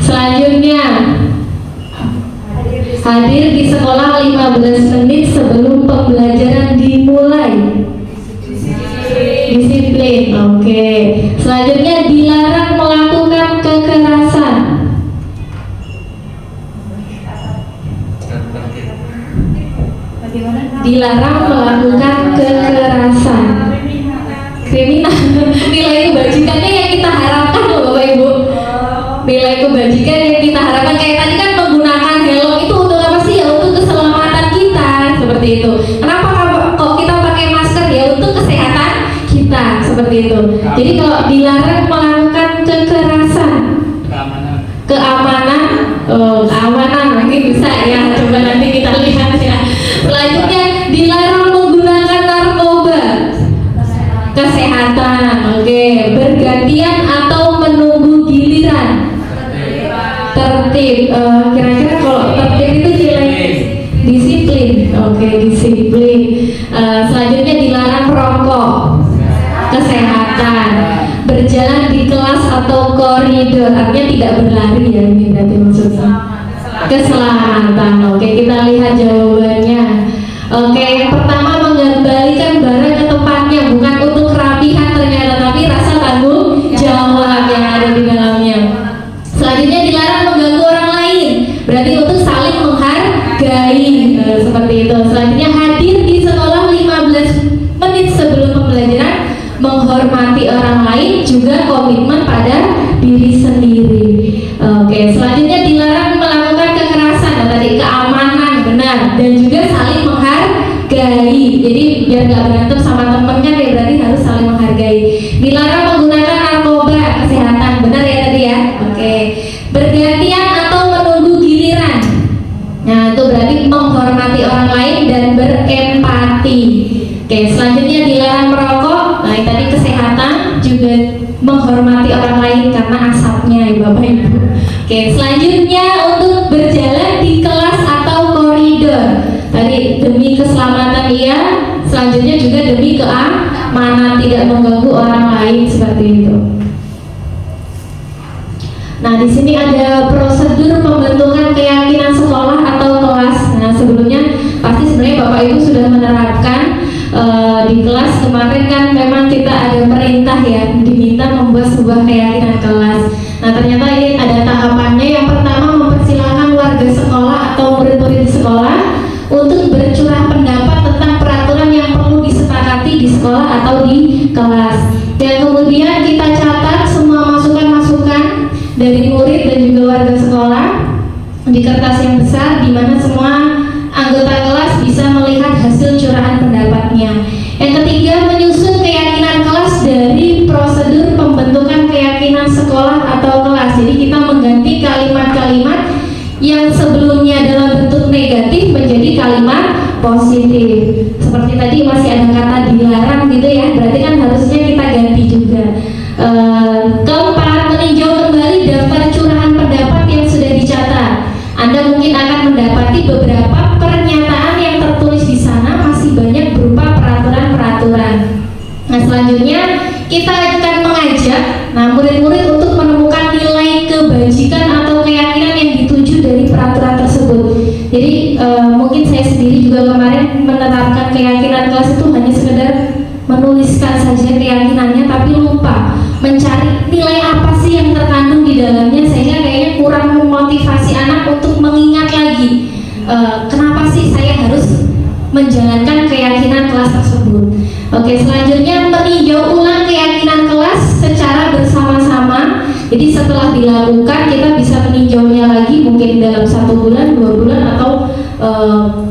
Speaker 1: Selanjutnya hadir di sekolah 15 menit sebelum pembelajaran dimulai. Disiplin. Oke. Selanjutnya dilarang melakukan kekerasan. Dilarang melakukan kekerasan. Kriminal. Nilai kebajikannya yang kita harapkan loh Bapak Ibu. Nilai kebajikan yang kita harapkan kayak tadi kan menggunakan helm itu untuk apa sih? Ya untuk keselamatan kita, seperti itu. Kenapa kok kita pakai masker? Ya untuk kesehatan kita, seperti itu. Jadi kalau dilarang melakukan kekerasan, keamanan, keamanan mungkin bisa ya. Coba nanti kita lihat ya. Selanjutnya dilarang menggunakan narkoba, kesehatan, oke, bergantian atau menunggu giliran, tertib. Kira-kira kalau tertib itu nilai disiplin, oke, disiplin. Selanjutnya dilarang merokok, kesehatan, berjalan di kelas atau koridor, artinya tidak berlari ya, ini berarti maksudnya keselamatan. Oke, kita lihat jawabannya. Oke, yang pertama mengembalikan barang ke tempatnya, bukan untuk kerapihan ternyata, tapi rasa tanggung jawab yang ada di dalamnya. Selanjutnya dilarang mengganggu orang lain, berarti untuk saling menghargai, seperti itu. Selanjutnya hadir di sekolah 15 menit sebelum pembelajaran, menghormati orang lain, juga komitmen pada diri sendiri. Oke, selanjutnya dilarang melakukan kekerasan, tadi keamanan, benar, dan juga saling menghargai. Jadi biar nggak berantem sama temen kan ya, berarti harus saling menghargai. Dilarang menggunakan narkoba, kesehatan, benar ya tadi ya. Oke, bergantian atau menunggu giliran. Nah itu berarti menghormati juga menghormati orang lain karena asapnya ya Bapak Ibu. Oke, selanjutnya untuk berjalan di kelas atau koridor. Tadi demi keselamatan iya, selanjutnya juga demi keamanan, tidak mengganggu orang lain seperti itu. Nah, di sini ada prosedur pembentukan keyakinan sekolah atau kelas. Nah, sebelumnya pasti sebenarnya Bapak Ibu sudah menerapkan di kelas kemarin kan memang kita ada perintah ya, diminta membuat sebuah keyakinan kelas. Nah, ternyata ini ada tahapannya. Yang pertama, mempersilahkan warga sekolah atau murid-murid di sekolah untuk bercurah pendapat tentang peraturan yang perlu disepakati di sekolah atau di kelas. Dan kemudian kita catat semua masukan-masukan dari murid dan juga warga sekolah di kertas yang besar, di mana semua anggota kelas bisa melihat hasil curahan pendapatnya. Yang ketiga, menyusun keyakinan kelas dari prosedur pembentukan keyakinan sekolah atau kelas. Jadi kita mengganti kalimat-kalimat yang sebelumnya dalam bentuk negatif menjadi kalimat positif. Seperti tadi masih ada kata dilarang gitu ya, berarti kan harusnya kita ganti juga. Keempat, meninjau kembali daftar curahan pendapat yang sudah dicatat. Anda mungkin akan mendapati beberapa pernyataan yang tertulis di sana masih banyak berupa peraturan-peraturan. Nah, selanjutnya kita akan mengajak murid-murid untuk menemukan nilai kebajikan atau keyakinan yang dituju dari peraturan tersebut. Jadi mungkin saya sendiri juga kemarin menerapkan keyakinan kelas itu hanya sekedar menuliskan saja keyakinannya, tapi lupa mencari nilai apa sih yang terkandung di dalamnya, sehingga kayaknya kurang memotivasi anak untuk mengingat lagi kenapa sih saya harus menjalankan keyakinan kelas tersebut. Oke, selanjutnya meninjau ulang keyakinan kelas secara bersama-sama. Jadi setelah dilakukan kita bisa meninjaunya lagi mungkin dalam 1 bulan, 2 bulan atau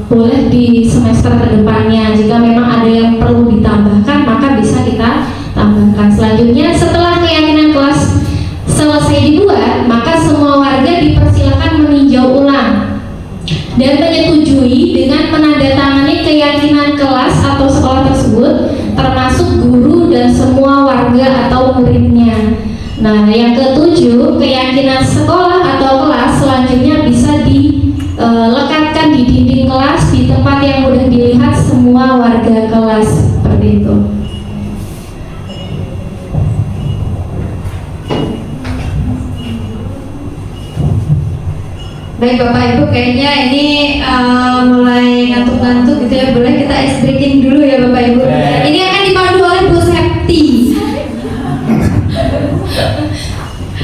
Speaker 1: boleh di semester kedepannya. Jika memang ada yang perlu ditambahkan maka bisa kita tambahkan. Selanjutnya setelah keyakinan kelas selesai dibuat, maka semua warga dipersilakan meninjau ulang dan menyetujui dengan menandatangani keyakinan kelas atau sekolah tersebut, termasuk guru dan semua warga atau muridnya. Nah, yang ketujuh, keyakinan sekolah atau kelas selanjutnya bisa dilekatkan di dinding kelas di tempat yang mudah dilihat semua warga kelas, seperti itu.
Speaker 3: Baik Bapak Ibu, kayaknya ini mulai ngantuk-ngantuk gitu ya. Boleh kita ice breaking dulu ya Bapak Ibu. Ini akan dipandu oleh Bu Septi.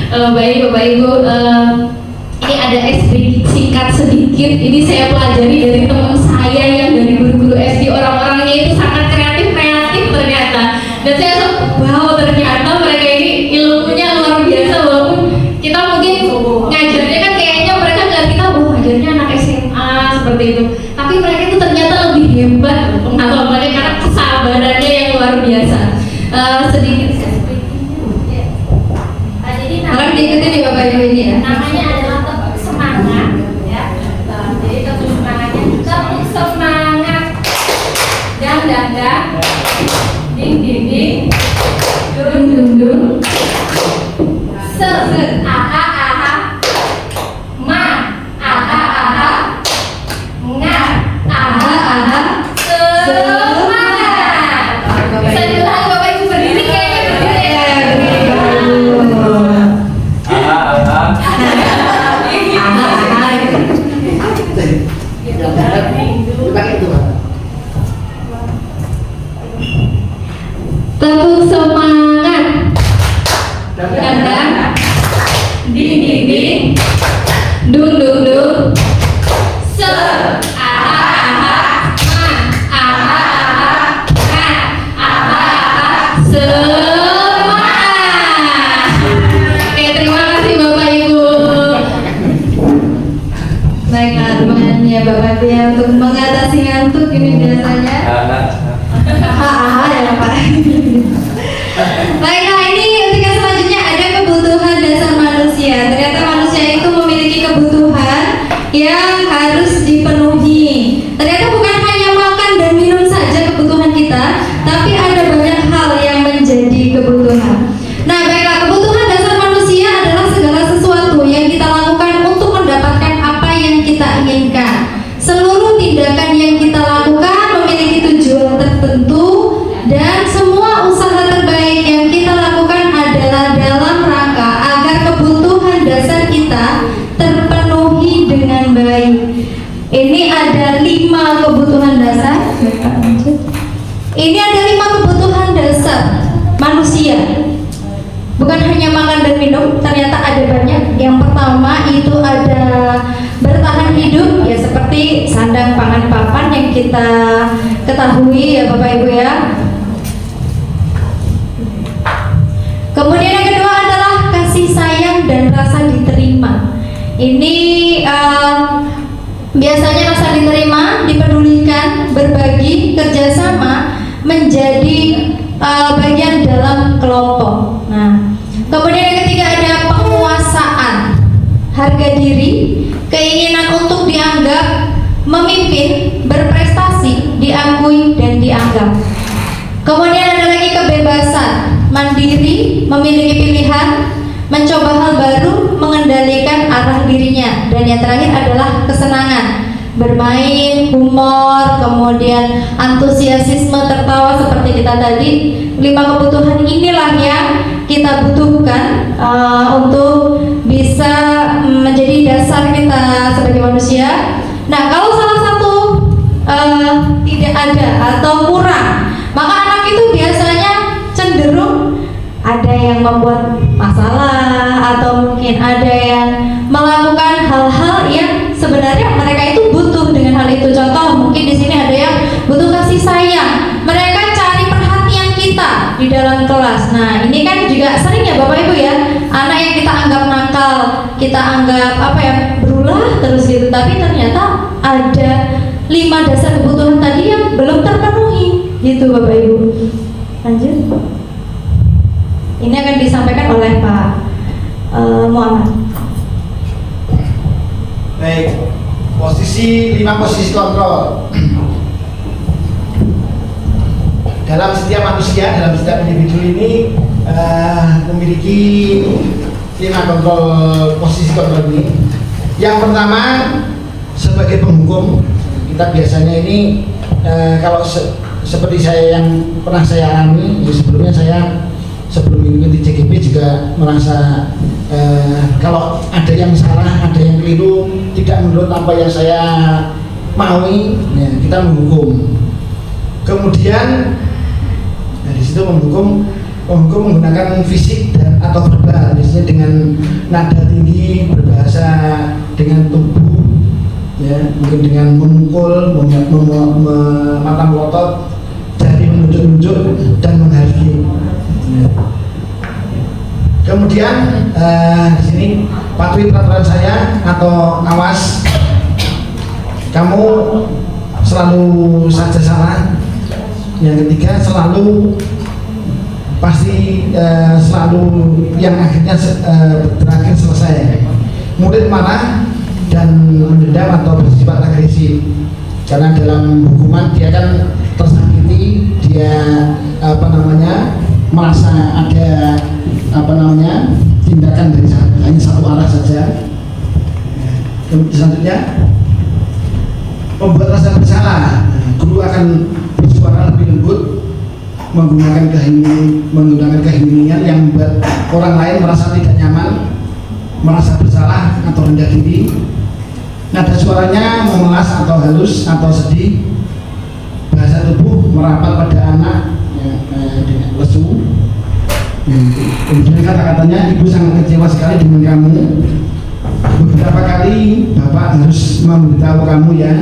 Speaker 1: Baik Bapak Ibu, ini ada ice breaking singkat sedikit. Ini saya pelajari dari teman saya yang dari guru-guru SD. Orang-orangnya itu sangat kreatif ternyata. Dan saya wow, ternyata mereka ini ilmunya luar biasa. Walaupun kita mungkin ngajarnya kan kayaknya mereka nggak kita ngajarnya anak SMA seperti itu, tapi mereka itu ternyata lebih hebat pengetahuan mereka karena kesabarannya yang luar biasa. Sedikit
Speaker 3: Harap diikuti nih Bapak Ibu ini ya.
Speaker 1: namanya adalah tepuk semangat ya. Jadi tepuk semangatnya tepuk semangat dang dang dang ding ding ding dung dung dung se aha aha ma aha aha nga aha aha semangat. Bisa diulang Bapak Ibu berdiri kayaknya berdiri ya. Tepuk semangat dan ding ding ding dung dung dung se aha aha ma aha aha nga aha aha semangat. Oke, terima kasih Bapak Ibu.
Speaker 3: Baiklah teman-teman Bapak Ibu ya, untuk mengatasi ngantuk ini biasanya. Aha ya Pak. Baiklah, ini untuk yang selanjutnya ada kebutuhan dasar manusia. Ternyata manusia itu memiliki kebutuhan yang harus dipenuhi. Ternyata bukan hanya makan dan minum saja kebutuhan kita, tapi ada banyak hal yang menjadi kebutuhan. Ini ada 5 kebutuhan dasar manusia. Bukan hanya makan dan minum, ternyata ada banyak. Yang pertama itu ada bertahan hidup, ya seperti sandang, pangan, papan yang kita ketahui ya Bapak Ibu ya. Kemudian yang kedua adalah kasih sayang dan rasa diterima. Ini biasanya rasa diterima, dipedulikan, berbagi, kerjasama menjadi bagian dalam kelompok. Nah, kemudian yang ketiga ada penguasaan, harga diri, keinginan untuk dianggap, memimpin, berprestasi, diakui dan dianggap. Kemudian ada lagi kebebasan, mandiri, memiliki pilihan, mencoba hal baru, mengendalikan arah dirinya. Dan yang terakhir adalah kesenangan, bermain, humor, kemudian antusiasisme, tertawa seperti kita tadi. 5 kebutuhan inilah yang kita butuhkan untuk bisa menjadi dasar kita sebagai manusia. Nah, kalau salah satu tidak ada atau kurang, maka anak itu biasanya cenderung ada yang membuat masalah atau mungkin ada yang melakukan hal-hal yang sebenarnya mereka itu butuh dengan hal itu. Contoh, mungkin di sini ada yang butuh kasih sayang, mereka cari perhatian kita di dalam kelas. Nah, ini kan juga sering ya Bapak Ibu ya, anak yang kita anggap nakal, kita anggap berulah terus gitu, tapi ternyata ada 5 dasar kebutuhan tadi yang belum terpenuhi gitu Bapak Ibu. Lanjut. Ini akan disampaikan oleh Pak Muhammad.
Speaker 2: Baik, 5 posisi kontrol dalam setiap manusia, dalam setiap individu ini memiliki 5 posisi kontrol ini. Yang pertama, sebagai penghukum, kita biasanya ini kalau seperti saya yang pernah saya alami, sebelumnya saya sebelum mengikuti JGP juga merasa kalau ada yang salah, ada yang keliru, tidak menurut apa yang saya maui, ya, kita menghukum. Kemudian di situ menghukum menggunakan fisik dan atau verbal, biasanya dengan nada tinggi, berbahasa dengan tubuh, ya, mungkin dengan memukul, mata melotot, jari menunjuk-nunjuk dan menghardik. Kemudian di sini patuhi peraturan saya atau awas, kamu selalu saja salah. Yang ketiga, selalu pasti selalu yang akhirnya terakhir selesai. Murid marah dan mendendam atau bersifat agresif, karena dalam hukuman dia kan tersakiti, dia merasa ada tindakan dari hanya satu arah saja. Kemudian selanjutnya, membuat rasa bersalah. Guru akan bersuara lebih lembut, menggunakan keheningan yang membuat orang lain merasa tidak nyaman, merasa bersalah atau rendah diri. Nada suaranya memelas atau halus atau sedih. Bahasa tubuh merapat pada anak dengan lesu. Kemudian kata-katanya, ibu sangat kecewa sekali dengan kamu. Beberapa kali bapak harus memberitahu kamu ya.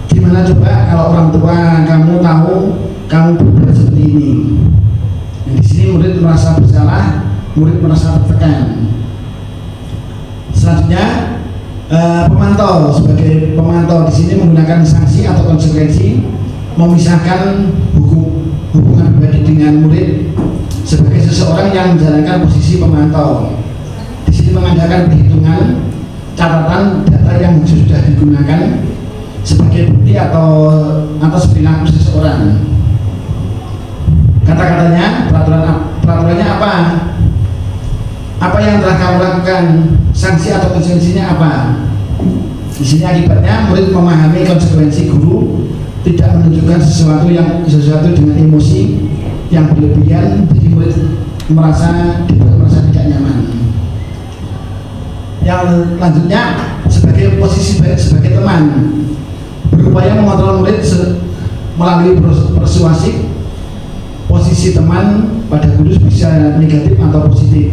Speaker 2: Gimana coba kalau orang tua kamu tahu kamu berbuat seperti ini. Di sini murid merasa bersalah, murid merasa tertekan. Selanjutnya, pemantau. Sebagai pemantau di sini menggunakan sanksi atau konsekuensi, memisahkan hubungan pribadi dengan murid sebagai seseorang yang menjalankan posisi pemantau. Di sini mengadakan perhitungan, catatan data yang sudah digunakan sebagai bukti atau atas perilaku seseorang. Kata-katanya, peraturannya apa? Apa yang telah kamu lakukan? Sanksi atau konsekuensinya apa? Di sini akibatnya murid memahami konsekuensi guru tidak menunjukkan sesuatu dengan emosi yang berlebihan, jadi murid merasa tidak nyaman. Yang selanjutnya, sebagai posisi sebagai teman, berupaya mengontrol murid melalui persuasif, posisi teman pada guru bisa negatif atau positif.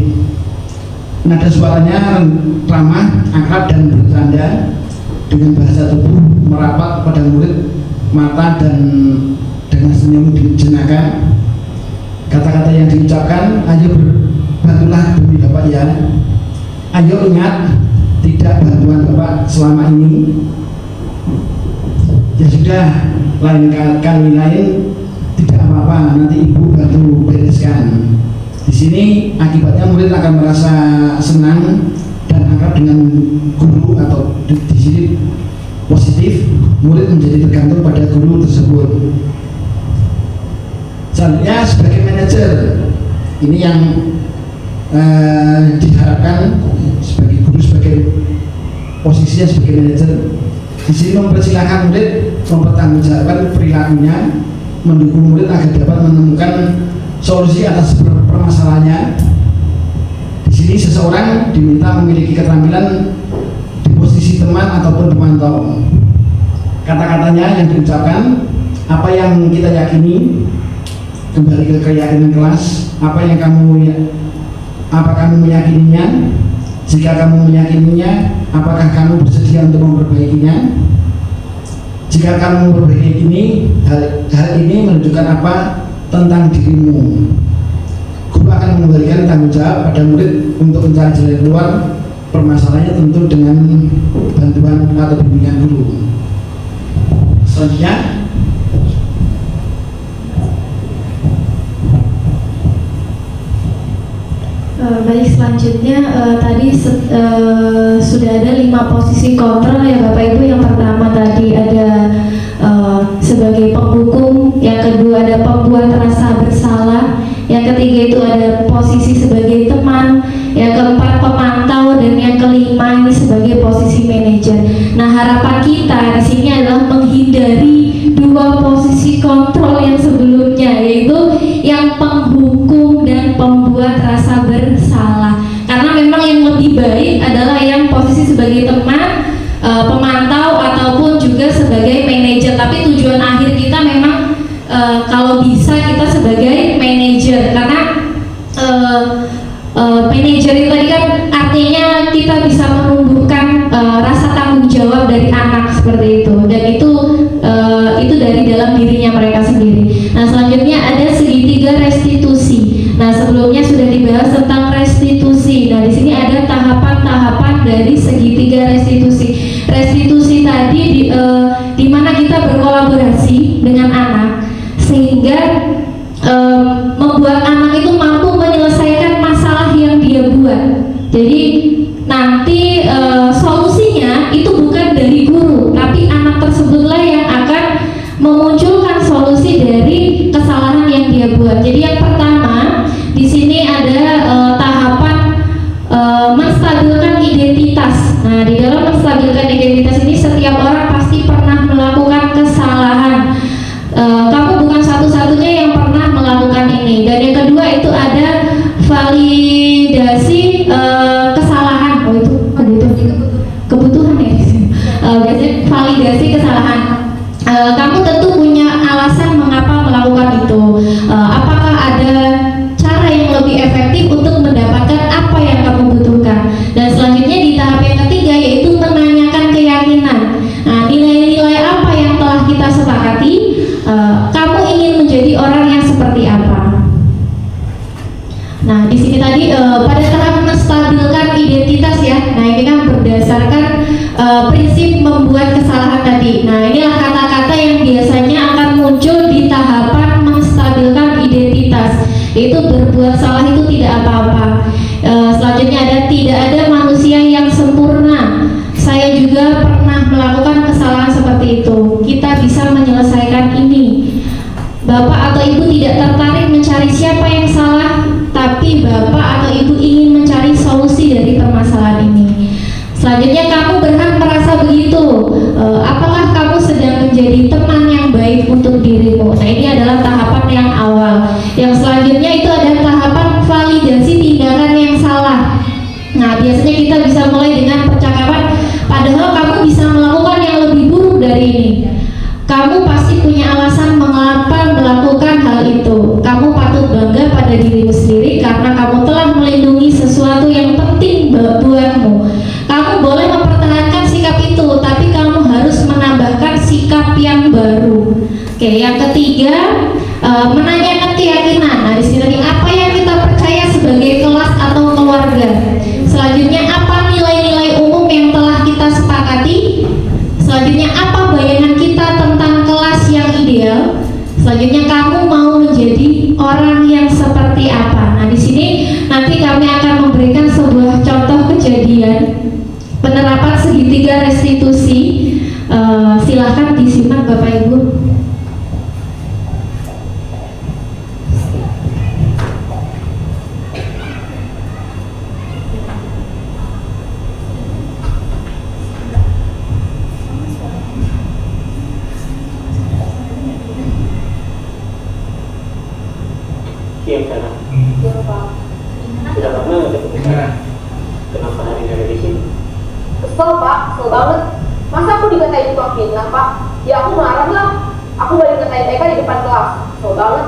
Speaker 2: Nada suaranya ramah, akrab dan bercanda, dengan bahasa tubuh merapat pada murid, mata dan dengan senyum dijenakkan. Kata-kata yang diucapkan, ayo bantulah demi Bapak ya. Ayo ingat, tidak bantuan Bapak selama ini. Ya sudah, lain kali lain tidak apa-apa, nanti Ibu bantu bereskan. Di sini akibatnya murid akan merasa senang dan akrab dengan guru, atau di sini positif, murid menjadi tergantung pada guru tersebut. Selanjutnya sebagai manajer, ini yang diharapkan sebagai guru, sebagai posisinya sebagai manajer. Di sini mempersilahkan murid mempertanggungjawabkan perilakunya, mendukung murid agar dapat menemukan solusi atas permasalahannya. Di sini seseorang diminta memiliki keterampilan di posisi teman ataupun pemantau. Kata-katanya yang diucapkan, apa yang kita yakini, kembali ke keyakinan kelas, apa kamu meyakininya? Jika kamu meyakininya, apakah kamu bersedia untuk memperbaikinya? Jika kamu memperbaiki ini, hal ini menunjukkan apa tentang dirimu? Guru akan memberikan tanggung jawab pada murid untuk mencari jalan keluar permasalahannya, tentu dengan bantuan atau bimbingan guru. Selanjutnya,
Speaker 1: baik, selanjutnya tadi sudah ada 5 posisi kontrol ya Bapak Ibu. Yang pertama tadi ada sebagai penghukum, yang kedua ada pembuat rasa bersalah, yang ketiga itu ada posisi sebagai teman, yang keempat pemantau, dan yang kelima ini sebagai posisi manajer. Nah, harapan kita di sini adalah menghindari 2 posisi kontrol yang sebelumnya, yaitu yang penghukum dan pembuat rasa bersalah. Karena memang yang lebih baik adalah yang posisi sebagai teman, pemantau, ataupun juga sebagai manajer. Tapi tujuan akhir kita memang kalau bisa kita sebagai manajer, karena manajer itu tadi kan artinya kita bisa menumbuhkan rasa tanggung jawab dari anak seperti itu, dan itu dari dalam dirinya mereka sendiri. Nah, selanjutnya ada segitiga restitusi. Nah, sebelumnya sudah dibahas tentang restitusi. Nah, di sini ada tahapan-tahapan dari segitiga restitusi. Restitusi tadi di mana kita berkolaborasi dengan anak sehingga membuat anak itu mampu menyelesaikan masalah yang dia buat. Jadi nanti solusinya itu bukan dari guru, tapi anak tersebutlah yang akan memunculkan solusi dari kesalahan yang dia buat. Jadi yang pertama di sini ada tahapan menstabilkan identitas. Nah, di dalam menstabilkan identitas ini setiap orang pasti pernah melakukan kesalahan. Kamu bukan satu-satunya yang pernah melakukan ini. Dan yang kedua itu ada validasi kesalahan. Oh, itu kebutuhan ya. Biasanya validasi kesalahan. Kamu tentu punya alasan mengapa melakukan itu. Apakah ada cara yang lebih efektif untuk mendapatkan apa yang kamu butuhkan? Dan selanjutnya di tahap yang ketiga yaitu menanyakan keyakinan. Nah, nilai-nilai apa yang telah kita sepakati? Kamu ingin menjadi orang yang seperti apa? Nah, di sini tadi pada tahap menstabilkan identitas ya. Nah, ini kan berdasarkan prinsip membuat kesalahan tadi. Nah, inilah kata-kata yang biasanya akan muncul di tahapan menstabilkan identitas. Itu berbuat salah itu tidak apa-apa. Selanjutnya ada tidak ada manusia yang sempurna. Saya juga pernah melakukan kesalahan seperti itu. Kita bisa menyelesaikan ini. Bapak atau Ibu tidak tertarik mencari siapa yang salah, tapi Bapak atau Ibu ingin mencari solusi dari permasalahan ini. Selanjutnya kamu berhak merasa begitu. Apakah kamu sedang menjadi teman yang baik untuk dirimu? Nah, ini adalah tahapan yang awal. Yang selanjutnya itu ada tahapan validasi tindakan yang salah. Nah, biasanya kita bisa mulai dengan percakapan, padahal kamu bisa melakukan yang lebih buruk dari ini. Kamu pasti punya alasan Oke, yang ketiga menanyakan keyakinan. Nah, di sini apa yang kita percaya sebagai kelas atau keluarga. Selanjutnya apa nilai-nilai umum yang telah kita sepakati. Selanjutnya apa bayangan kita tentang kelas yang ideal. Selanjutnya kamu mau menjadi orang yang seperti apa. Nah, di sini nanti kami akan memberikan sebuah contoh kejadian penerapan segitiga restitusi. Silahkan disimak Bapak Ibu.
Speaker 6: Yang sana. Sudah lama ada keputusan. Kenapa hari ini ada di sini?
Speaker 7: Kesel Pak, kesel banget. Masa aku dikatain tukang fitnah Pak? Ya aku marah lah. Aku balik dikatain Eka di depan kelas. Kesel banget.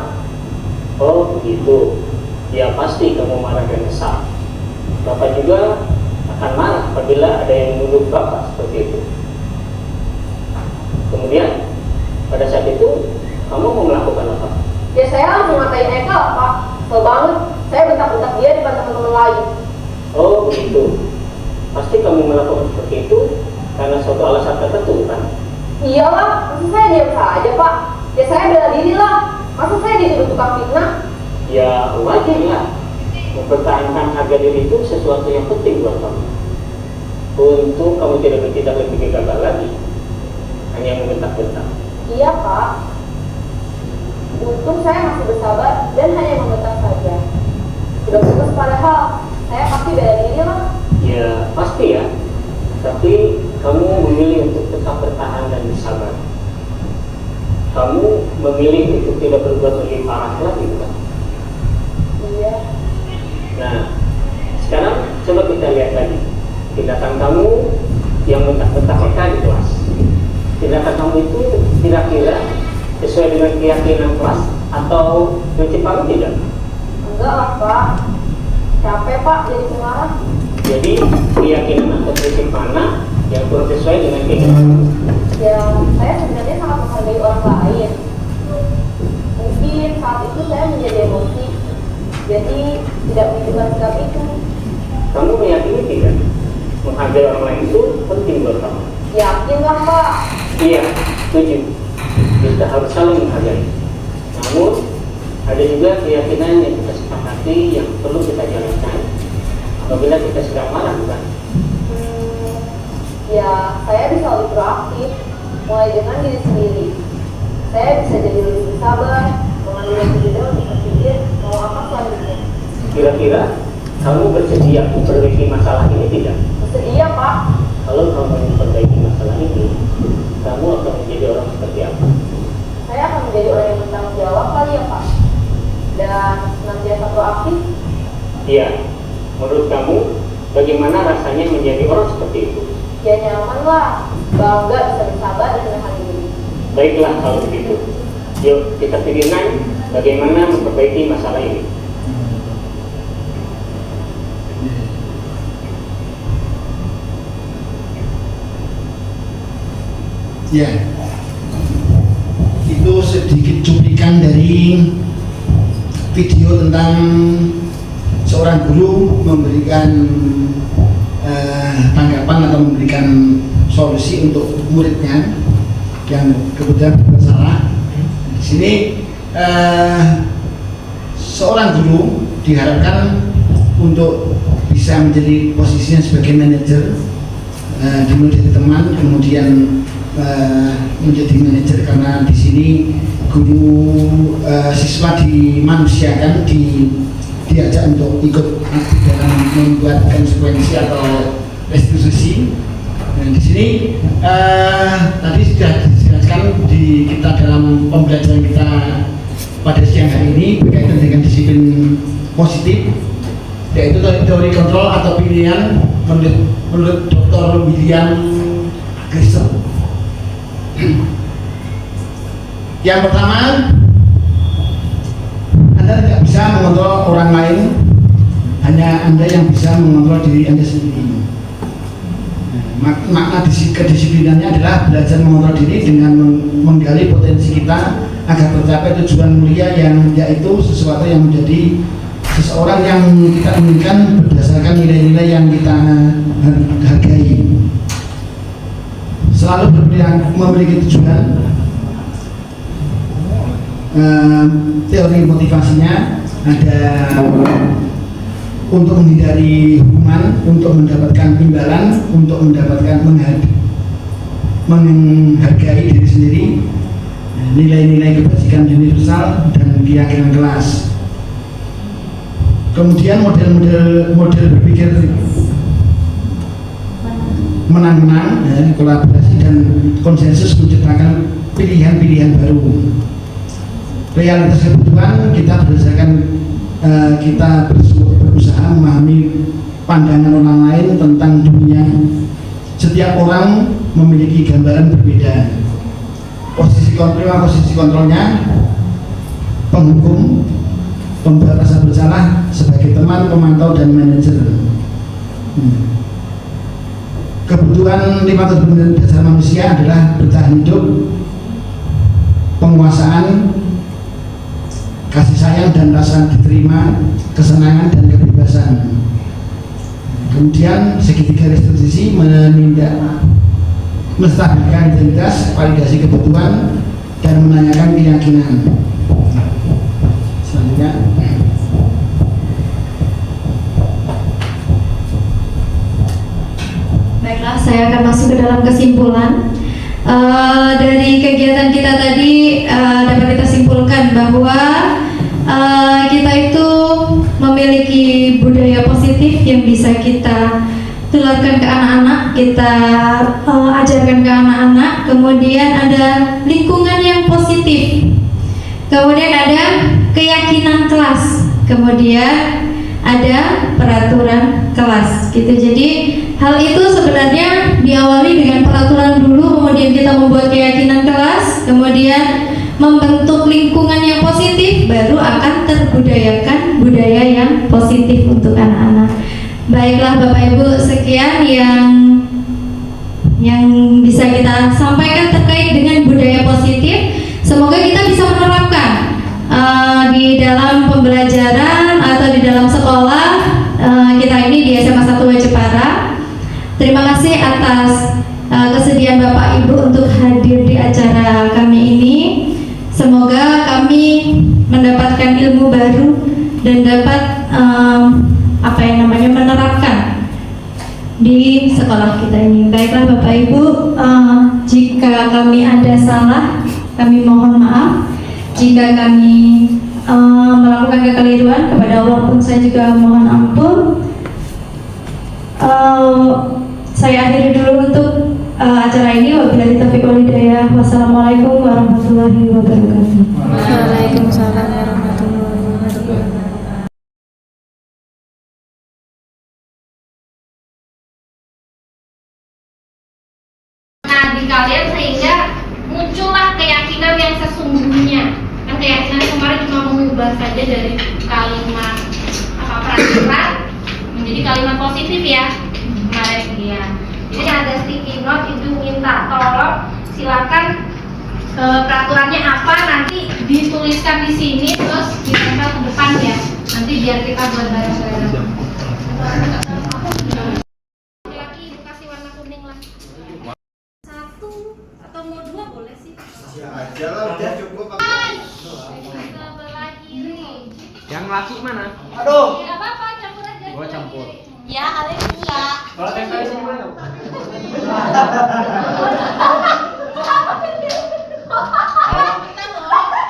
Speaker 6: Oh begitu. Ya pasti kamu marah dan kesal. Bapak juga akan marah apabila ada yang menuduh Bapak seperti itu. Kemudian pada saat itu kamu mau melakukan apa?
Speaker 7: Ya saya langsung ngatain Eka Pak. Kesel banget. Saya bentak-bentak dia di depan teman-teman lain.
Speaker 6: Oh begitu. Pasti kamu melakukan seperti itu karena suatu alasan tertentu kan?
Speaker 7: Iyalah, masa saya diam saja Pak? Ya saya bela diri lah. Masa saya dituduh tukang fitnah?
Speaker 6: Ya wajar lah. Mempertahankan harga diri itu sesuatu yang penting buat kamu. Untuk kamu tidak bertindak lebih gegabah lagi, hanya membentak-bentak.
Speaker 7: Iya Pak. Untung saya masih bersabar dan hanya membentak saja. Sudah putus padahal saya pasti bela diri lah.
Speaker 6: Ya pasti ya. Tapi kamu memilih untuk tetap bertahan dan bersabar. Kamu memilih untuk tidak berbuat lebih parah lagi, bukan?
Speaker 7: Iya.
Speaker 6: Nah, sekarang coba kita lihat lagi tindakan kamu yang bentak-bentak Eka di kelas. Tindakan kamu itu kira-kira sesuai dengan keyakinan kelas atau prinsip kamu tidak?
Speaker 7: Enggak lah Pak. Capek Pak jadi pemarah.
Speaker 6: Jadi keyakinan atau prinsip mana yang kurang sesuai dengan keinginan kamu?
Speaker 7: Ya, saya sebenarnya sangat menghargai orang lain. Mungkin saat itu saya menjadi emosi, jadi tidak menunjukkan sikap itu.
Speaker 6: Kamu meyakini tidak? Menghargai orang lain itu penting buat kamu.
Speaker 7: Yakin lah Pak.
Speaker 6: Iya, setuju. Kita harus saling menghargai. Namun ada juga keyakinan yang kita sepakati yang perlu kita jalankan apabila kita sedang marah, bukan?
Speaker 7: Ya, saya bisa lebih proaktif, mulai dengan diri sendiri. Saya bisa jadi lebih bersabar, mengambil waktu juga untuk berpikir mau apa selanjutnya.
Speaker 6: Kira-kira kamu bersedia memperbaiki masalah ini tidak?
Speaker 7: Bersedia Pak.
Speaker 6: Kalau kamu memperbaiki masalah ini, kamu akan menjadi orang seperti apa?
Speaker 7: Saya akan menjadi orang yang bertanggung jawab kali ya Pak. Dan senantiasa proaktif.
Speaker 6: Iya. Menurut kamu, bagaimana rasanya menjadi orang seperti itu?
Speaker 7: Ya nyaman lah, bangga bisa bersabar dan menahan diri.
Speaker 6: Baiklah kalau begitu. Yuk kita pikirkan bagaimana memperbaiki masalah ini.
Speaker 2: Ya, itu sedikit cuplikan dari video tentang seorang guru memberikan tanggapan atau memberikan solusi untuk muridnya yang kebetulan bersalah. Di sini seorang guru diharapkan untuk bisa menjadi posisinya sebagai manajer, dimulai dari teman, kemudian menjadi manajer, karena di sini guru siswa dimanusiakan, diajak untuk ikut dalam membuat konsekuensi atau restitusi. Dan di sini tadi sudah dijelaskan di kita dalam pembelajaran kita pada siang hari ini berkaitan dengan disiplin positif, yaitu teori kontrol atau pilihan menurut Dr. William Grissom. Yang pertama, Anda tidak bisa mengontrol orang lain, hanya Anda yang bisa mengontrol diri Anda sendiri. Makna kedisiplinannya adalah belajar mengontrol diri dengan menggali potensi kita agar tercapai tujuan mulia yang yaitu sesuatu yang menjadi seseorang yang kita inginkan berdasarkan nilai-nilai yang kita hargai. Selalu memiliki tujuan. Teori motivasinya ada untuk menghindari hukuman, untuk mendapatkan imbalan, untuk mendapatkan menghargai diri sendiri, nilai-nilai kebajikan universal dan keyakinan kelas. Kemudian model berpikir menang-menang, kolaborasi dan konsensus menciptakan pilihan-pilihan baru. Realitas kebutuhan kita berdasarkan kita berusaha memahami pandangan orang lain tentang dunia. Setiap orang memiliki gambaran berbeda. Posisi kontrolnya penghukum, pembuat rasa bersalah sebagai teman, pemantau dan manajer. Kebutuhan 5 dasar manusia adalah bertahan hidup, penguasaan, kasih sayang dan rasa diterima, kesenangan dan kebebasan. Kemudian segitiga restitusi menstabilkan identitas, validasi kebutuhan dan menanyakan keyakinan. Selanjutnya,
Speaker 3: baiklah, saya akan masuk ke dalam kesimpulan. Dari kegiatan kita tadi dapat kita simpulkan bahwa kita itu memiliki budaya positif yang bisa kita tularkan ke anak-anak, kita ajarkan ke anak-anak. Kemudian ada lingkungan yang positif, kemudian ada keyakinan kelas, kemudian ada peraturan kelas gitu. Jadi hal itu sebenarnya diawali dengan peraturan dulu, kemudian kita membuat keyakinan kelas, kemudian membentuk lingkungan yang positif, baru akan terbudayakan budaya yang positif untuk anak-anak. Baiklah Bapak Ibu, sekian yang bisa kita sampaikan terkait dengan budaya positif. Semoga kita bisa menerapkan di dalam pembelajaran atau di dalam sekolah kita ini di SMA 1 Jepara. Terima kasih atas kesediaan Bapak Ibu untuk hadir di acara kami ini. Semoga kami mendapatkan ilmu baru dan dapat menerapkan di sekolah kita ini. Baiklah Bapak Ibu, jika kami ada salah, kami mohon maaf. Jika kami melakukan kekeliruan, kepada Allah pun saya juga mohon ampun. Saya akhiri dulu untuk acara ini. Wabillahi taufiq wal hidayah. Wassalamualaikum warahmatullahi wabarakatuh.
Speaker 1: Waalaikumsalam warahmatullahi wabarakatuh. Nah, di kalian sehingga muncullah keyakinan yang sesungguhnya. Kan keyakinan kemarin cuma mengubah saja dari kalimat peraturan menjadi kalimat positif ya kemarin ya. Jadi ada sticky note itu minta tolong silakan peraturannya apa nanti dituliskan di sini terus ditempel ke depan ya. Nanti biar kita buat bareng-bareng. Lagi kasih warna kuning lah. 1 atau mau 2 boleh sih?
Speaker 8: Aja lah, udah cukup.
Speaker 1: Sebelah kiri.
Speaker 8: Yang laki mana?
Speaker 1: Aduh. Ya apa-apa campur aja.
Speaker 8: Gua campur.
Speaker 1: Ya, kalian enggak.
Speaker 8: Kalau tempel di sini mana?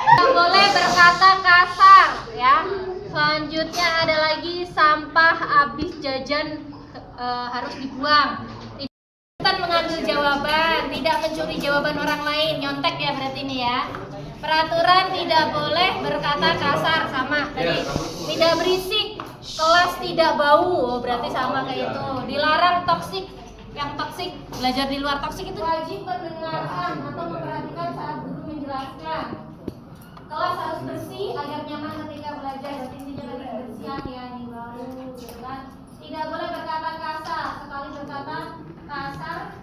Speaker 1: Tidak boleh berkata kasar ya. Selanjutnya ada lagi sampah habis jajan harus dibuang. Tidak mengambil jawaban, tidak mencuri jawaban orang lain, nyontek ya berarti ini ya. Peraturan tidak boleh berkata kasar, sama tadi. Tidak berisik, kelas tidak bau, berarti sama kayak itu. Dilarang toksik, yang toksik belajar di luar toksik itu wajib mendengarkan atau memperhatikan saat guru menjelaskan. Kelas harus bersih agar nyaman ketika belajar. Berarti intinya lagi kebersihan ya, nih bau gitu kan. Tidak boleh berkata kasar, sekali berkata kasar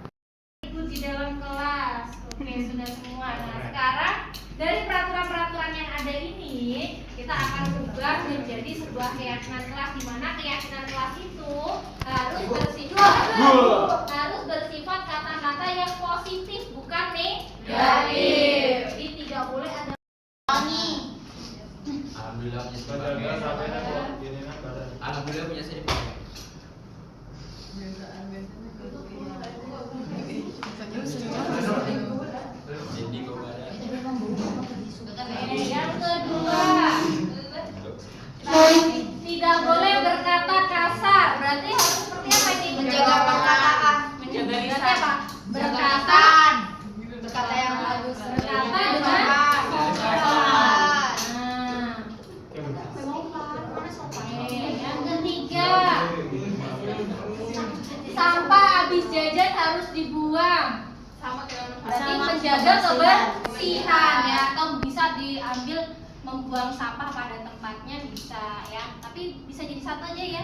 Speaker 1: ada ini kita akan ubah menjadi sebuah keyakinan kelas, di mana keyakinan kelas itu harus bersifat kata-kata yang positif, bukan negatif. Jadi tidak boleh ada
Speaker 9: Alhamdulillah punya saya.
Speaker 1: Yang kedua, tidak boleh berkata kasar. Berarti harus seperti apa ini?
Speaker 3: Menjaga perkataan.
Speaker 1: Menjaga lisan. Apa? Berkata
Speaker 3: yang bagus.
Speaker 1: Berkata dengan sopan. Yang ketiga, sampah habis jajan harus dibuang. Berarti menjaga kebersihan ya, atau bisa diambil membuang sampah pada tempatnya bisa ya, tapi bisa jadi satu aja ya.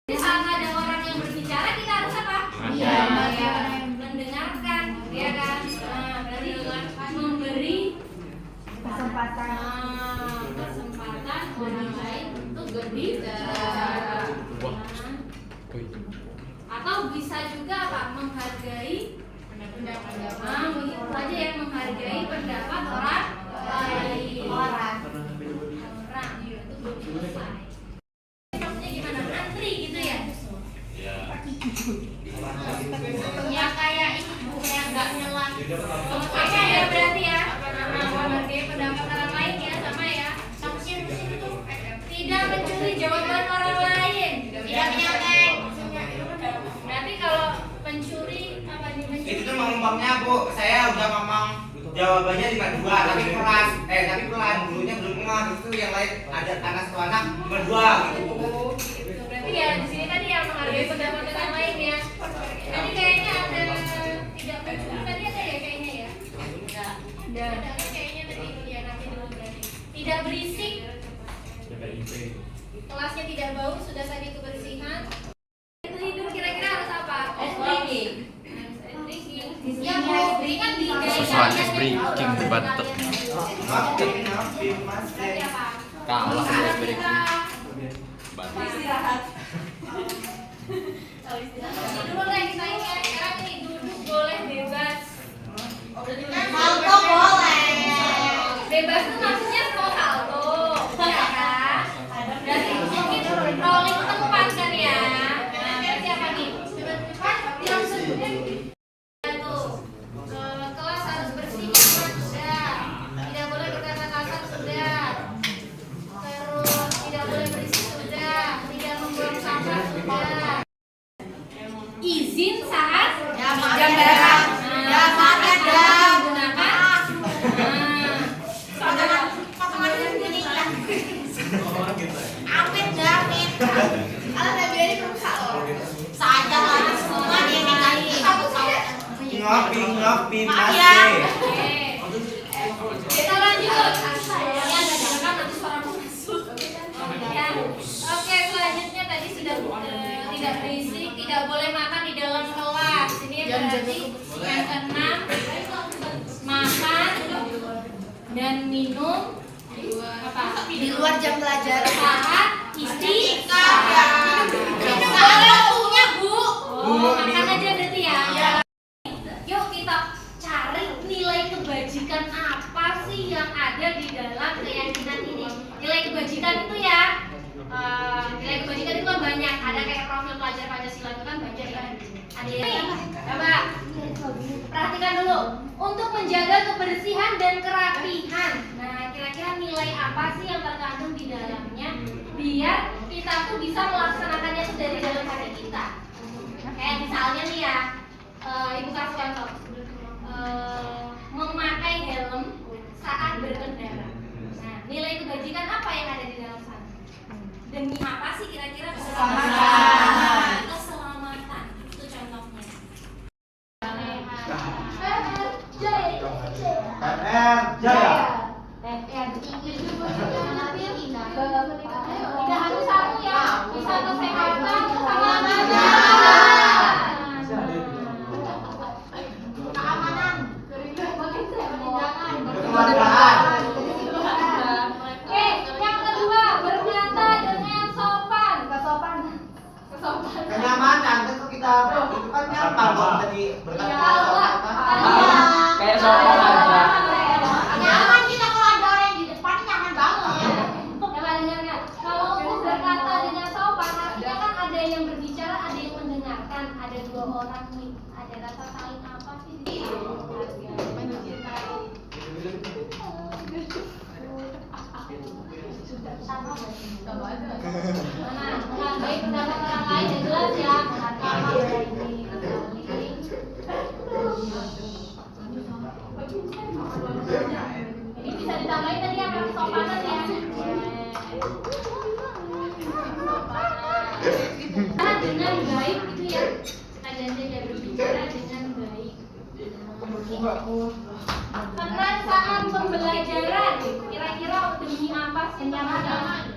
Speaker 1: Di saat ada orang yang berbicara kita harus apa? Iya. Mendengarkan, ya kan? Nah, berarti dengan memberi kesempatan orang lain untuk berbicara. Atau bisa juga apa? Menghargai begitu aja ya, menghargai pendapat orang lain. Orang itu belum selesai. Maksudnya gimana? Antri gitu ya? Ya kayak ibu yang nggak nyela. Sama ya berarti ya. Menghargai pendapat orang lain ya, sama ya. Tidak mencuri jawaban orang lain. Tidak menyontek. Berarti kalau pencuri apa nih?
Speaker 8: Itu tuh ngomongnya Bu, saya udah ngomong jawabannya 52 tapi keras, tapi pelan, dulunya belum ngomong itu yang lain ada anak atau anak berdua gitu.
Speaker 1: Berarti ya di sini tadi yang menghargai pendapat orang lain ya. Tadi kayaknya ada tidak mencuri tadi ada ya kayaknya ya. Ada kayaknya tadi ya, nanti dulu berarti. Tidak berisik. Kelasnya tidak bau, sudah tadi kebersihan. Tidur kira-kira harus apa? Ya mau kan di
Speaker 9: breaking debat. Kalah harus breaking.
Speaker 1: Istirahat. Dulu lagi kita ini ya, sekarang ini duduk boleh bebas. Salto boleh. Bebas itu maksudnya mau salto, ya kan? Berarti mungkin rolling tempat kan ya. Nah, berarti apa nih? Yang sebelumnya kelas harus bersih kan sudah. Tidak boleh berkata kasar sudah. Terus tidak boleh berisik sudah. Tidak membuang sampah sudah. Izin saat jam berapa? Saat jam gunakan. Amin jamin. Alah dari ini perusahaan. Saja lah semua dia nikahin.
Speaker 8: Ngopi
Speaker 1: Maaf ya. Kita lanjut. Ya ada direkam nanti suaraku masuk. Ya. Oke, selanjutnya tadi sudah tidak berisik, tidak boleh makan di dalam kelas. Ini berarti yang keenam, makan dan minum
Speaker 3: Di luar jam pelajaran.
Speaker 1: saat istirahat. Ada waktunya, Bu. Makan aja berarti ya. Yuk kita cari nilai kebajikan apa sih yang ada di dalam keyakinan ini. Nilai kebajikan itu ya, nilai kebajikan itu kan banyak. Ada kayak profil pelajar Pancasila itu kan banyak ya. Ada yang coba perhatikan dulu. Untuk menjaga kebersihan dan kerapihan. Nah, kira-kira nilai apa sih yang terkandung di dalamnya biar kita tuh bisa melaksanakannya itu dari dalam hati kita. Kayak misalnya nih ya, Ibu kasih contoh, memakai helm saat berkendara. Nah, nilai kebajikan apa yang ada di dalam sana? Demi apa sih kira-kira? Keselamatan. Keselamatan itu contohnya. Tidak harus satu ya, bisa kesehatan, keamanan. Keamanan. sama nggak sih? Mana menghargai pendapat orang lain yang jelas ya, menghargai ini ini bisa ditambahin tadi yang kesopanan ya. Kesopanan dengan baik itu ya, ada saja berbicara dengan baik. Tenang saat pembelajaran, kira-kira demi apa sih? Kenyamanan.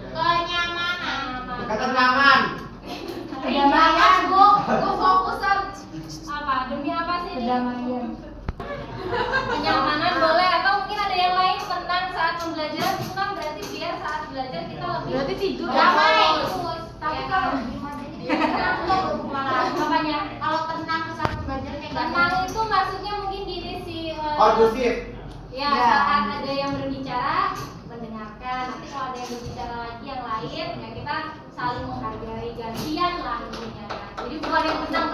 Speaker 8: Ketenangan.
Speaker 1: Kenyamanan, Bu. Fokus apa? Demi apa sih?
Speaker 4: Kedamaian.
Speaker 1: Kenyamanan boleh, atau mungkin ada yang lain. Tenang saat pembelajaran itu kan berarti biar saat belajar kita lebih
Speaker 4: Berarti tidur.
Speaker 1: damai.
Speaker 3: Tapi
Speaker 1: Ya.
Speaker 3: kalau
Speaker 1: Apanya?
Speaker 3: kalau tenang saat belajar kayak
Speaker 1: Tenang itu maksudnya mungkin gini sih.
Speaker 8: Kondusif.
Speaker 1: Ya, saat ada yang berbicara, mendengarkan. Nanti kalau ada yang berbicara lagi yang lain, ya kita saling menghargai, gantian lah intinya. Jadi bukan yang tenang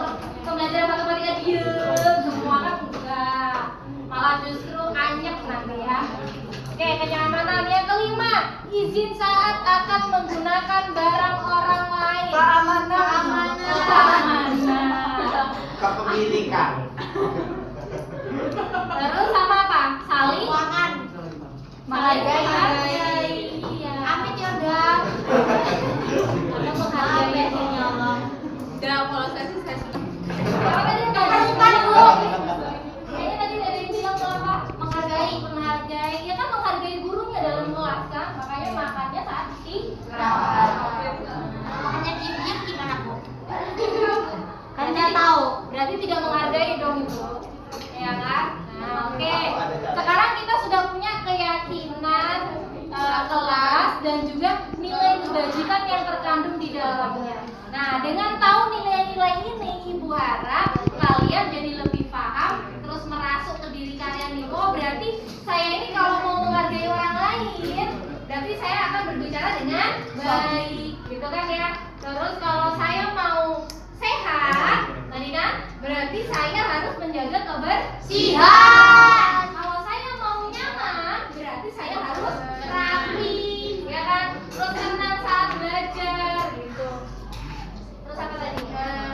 Speaker 1: pembelajaran matematika diem semua kan enggak. Malah justru anyep nanti ya. Oke, kenyamanan. Yang kelima, izin saat akan menggunakan barang orang lain. Keamanan.
Speaker 8: Kepemilikan.
Speaker 1: Terus sama apa? Saling
Speaker 3: menghargai.
Speaker 1: Iya.
Speaker 3: Amit ya udah.
Speaker 1: Atau menghargai kenyamanan.
Speaker 4: Dan kalau saya sih saya
Speaker 1: Apa tadi nggak ada bukan Bu? Kayaknya tadi ada yang bilang tuh apa? Menghargai. Ya kan menghargai gurunya dalam kelas kan? Makanya makannya saat istirahat.
Speaker 3: Makanya diam gimana, Bu?
Speaker 1: Kan dia tahu. Berarti tidak menghargai dong itu. Ya kan? Nah, oke. Sekarang kita sudah punya keyakinan kelas dan juga nilai kebajikan yang terkandung di dalamnya. Nah, dengan tahu nilai-nilai ini, Ibu harap kalian jadi lebih paham, terus merasuk ke diri kalian nih. Oh, berarti saya ini kalau mau menghargai orang lain, berarti saya akan berbicara dengan baik, gitu kan ya. Terus kalau saya mau sehat, tadi kan, berarti saya harus menjaga kebersihan. Kalau saya mau nyaman, berarti saya harus rapi, ya kan. Terus tenang saat belajar, gitu. Terus apa tadi?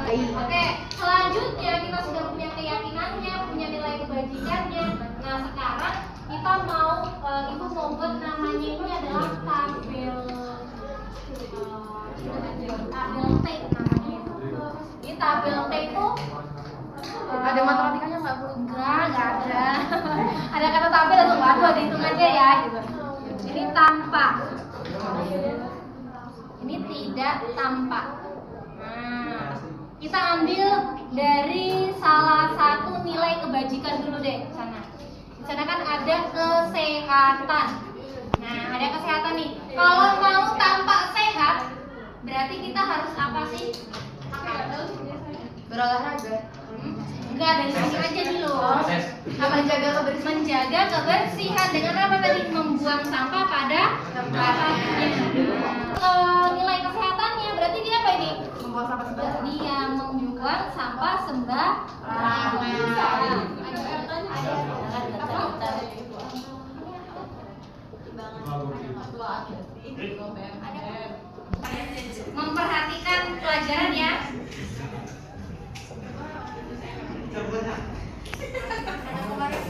Speaker 1: Oke, selanjutnya kita sudah punya keyakinannya, punya nilai kebajikannya. Nah, sekarang kita mau, Ibu mau buat namanya ini adalah tabel T namanya itu. Ini tabel T itu
Speaker 4: ada matematikanya nggak, Bu?
Speaker 1: enggak ada. Ada kata tabel atau enggak ada hitungannya ya gitu. Ini tampak. Ini tidak tampak. Nah, kita ambil dari salah satu nilai kebajikan dulu deh sana. Di sana kan ada kesehatan. Nah, ada kesehatan nih. Kalau mau tampak sehat, berarti kita harus apa sih?
Speaker 4: Berolahraga.
Speaker 1: Enggak, dari sini aja nih loh. Menjaga kebersihan dengan apa tadi? Membuang sampah pada tempatnya. Nilai kesehatannya berarti dia apa ini?
Speaker 4: Membuang sampah sembarangan.
Speaker 1: Dia membuang sampah sembarangan. Memperhatikan pelajaran ya.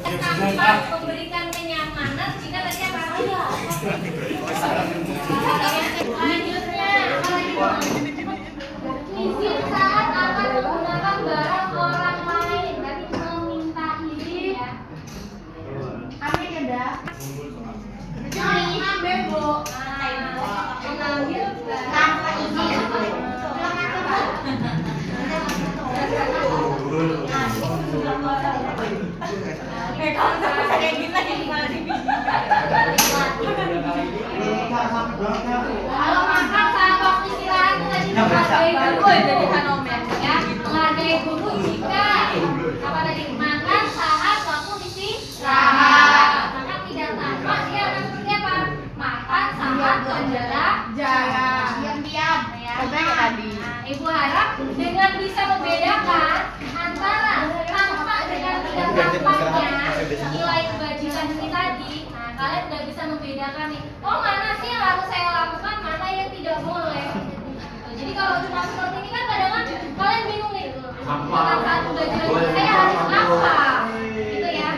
Speaker 1: Tanpa memberikan kenyamanan, jika tadi apa? Selanjutnya, izin saat akan menggunakan barang orang lain, berarti meminta izin ya.
Speaker 3: Amin ya dah.
Speaker 1: Ambil Bu. Mengambil
Speaker 3: Tanpa izin.
Speaker 1: Kalau makan saat waktu istirahat tadi menghargai guru jadi fenomen ya. Menghargai guru jika apa tadi makan saat waktu istirahat. Maka tidak tanpa dia akan seperti apa? Makan saat menjaga jarak.
Speaker 3: Diam-diam.
Speaker 1: Ya. Nah, Ibu harap dengan bisa membedakan antara tampak dengan tidak tampaknya nilai kebajikan ini tadi. Nah, kalian udah bisa membedakan nih. Oh, mana sih sih yang harus saya lakukan, mana yang tidak boleh. Jadi kalau cuma seperti ini kan kadang-kadang kalian bingung nih. Saat pembelajaran saya harus apa? Gitu ya.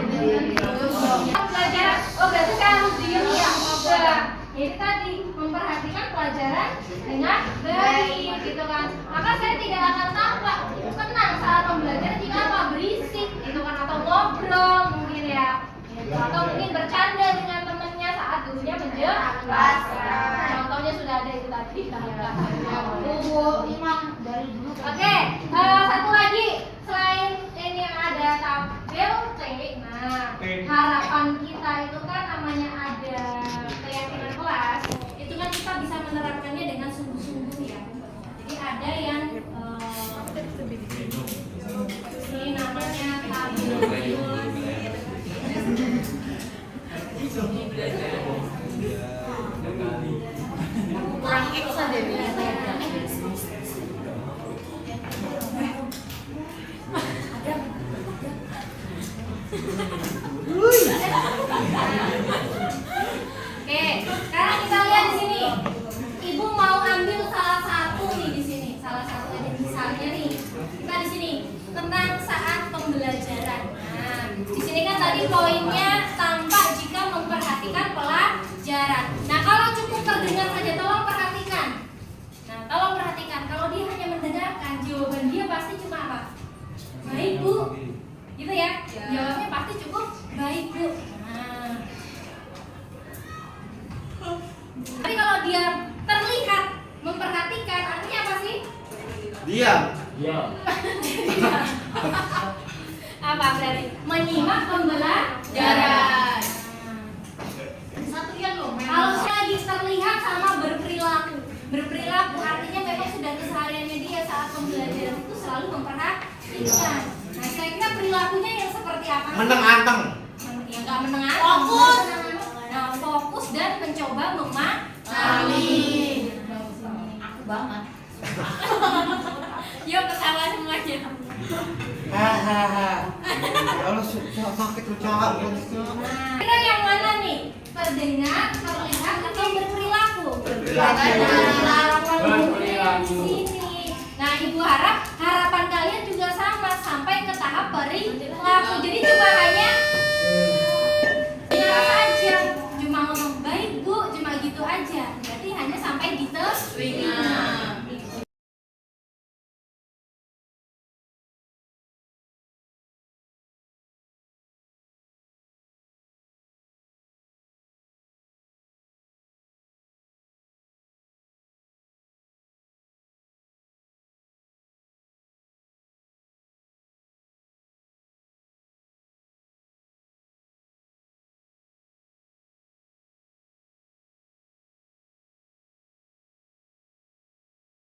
Speaker 1: Pelajaran, oh berarti saya harus diem ya? Enggak. Jadi tadi memperhatikan pelajaran dengan baik, gitu kan. Maka saya tidak akan tampak tenang saat pembelajaran jika apa berisik, gitu kan, atau ngobrol mungkin ya, atau mungkin bercanda dengan temannya saat gurunya menjelaskan. Contohnya sudah ada itu tadi. Oke, satu lagi selain ini yang ada tabel C. Nah, harapan kita itu kan namanya ada keyakinan kelas. Itu kan kita bisa menerapkannya dengan sungguh-sungguh ya. Jadi ada yang ini namanya tabel.
Speaker 4: Kurang X aja nih.
Speaker 1: Oke, sekarang kita lihat di sini. Ibu mau ambil salah satu nih di sini. Salah satu ada misalnya nih. Kita di sini tentang saat pembelajaran. Nah, di sini kan tadi poinnya tampak jika memperhatikan pelajaran. Nah, kalau cukup terdengar saja, tolong perhatikan. Nah, tolong perhatikan. Kalau dia hanya mendengarkan, jawaban dia pasti cuma apa? Baik, Bu. Gitu ya? Jawabnya pasti cukup baik, Bu. Nah. Tapi kalau dia terlihat memperhatikan, artinya apa sih?
Speaker 8: Diam.
Speaker 1: Apa berarti? Menyimak pembelajaran.
Speaker 4: Satu yang loh.
Speaker 1: Kalau lagi terlihat sama berperilaku. Berperilaku artinya memang sudah kesehariannya dia saat pembelajaran itu selalu memperhatikan. Nah, kira-kira perilakunya yang seperti apa?
Speaker 8: Meneng-anteng.
Speaker 1: Ya nggak menengah.
Speaker 4: Fokus.
Speaker 1: Nah, fokus dan mencoba memahami.
Speaker 4: Aku banget.
Speaker 1: Yuk ketawa semuanya.
Speaker 8: Hahaha. Kalau sakit ucap.
Speaker 1: Nah, kira yang mana nih? Terdengar, terlihat, atau berperilaku? Berperilaku. Di sini. Nah, Ibu harap harapan kalian juga sama sampai ke tahap perilaku. Jadi cuma hanya aja, cuma ngomong baik Bu, cuma gitu aja. Berarti hanya sampai di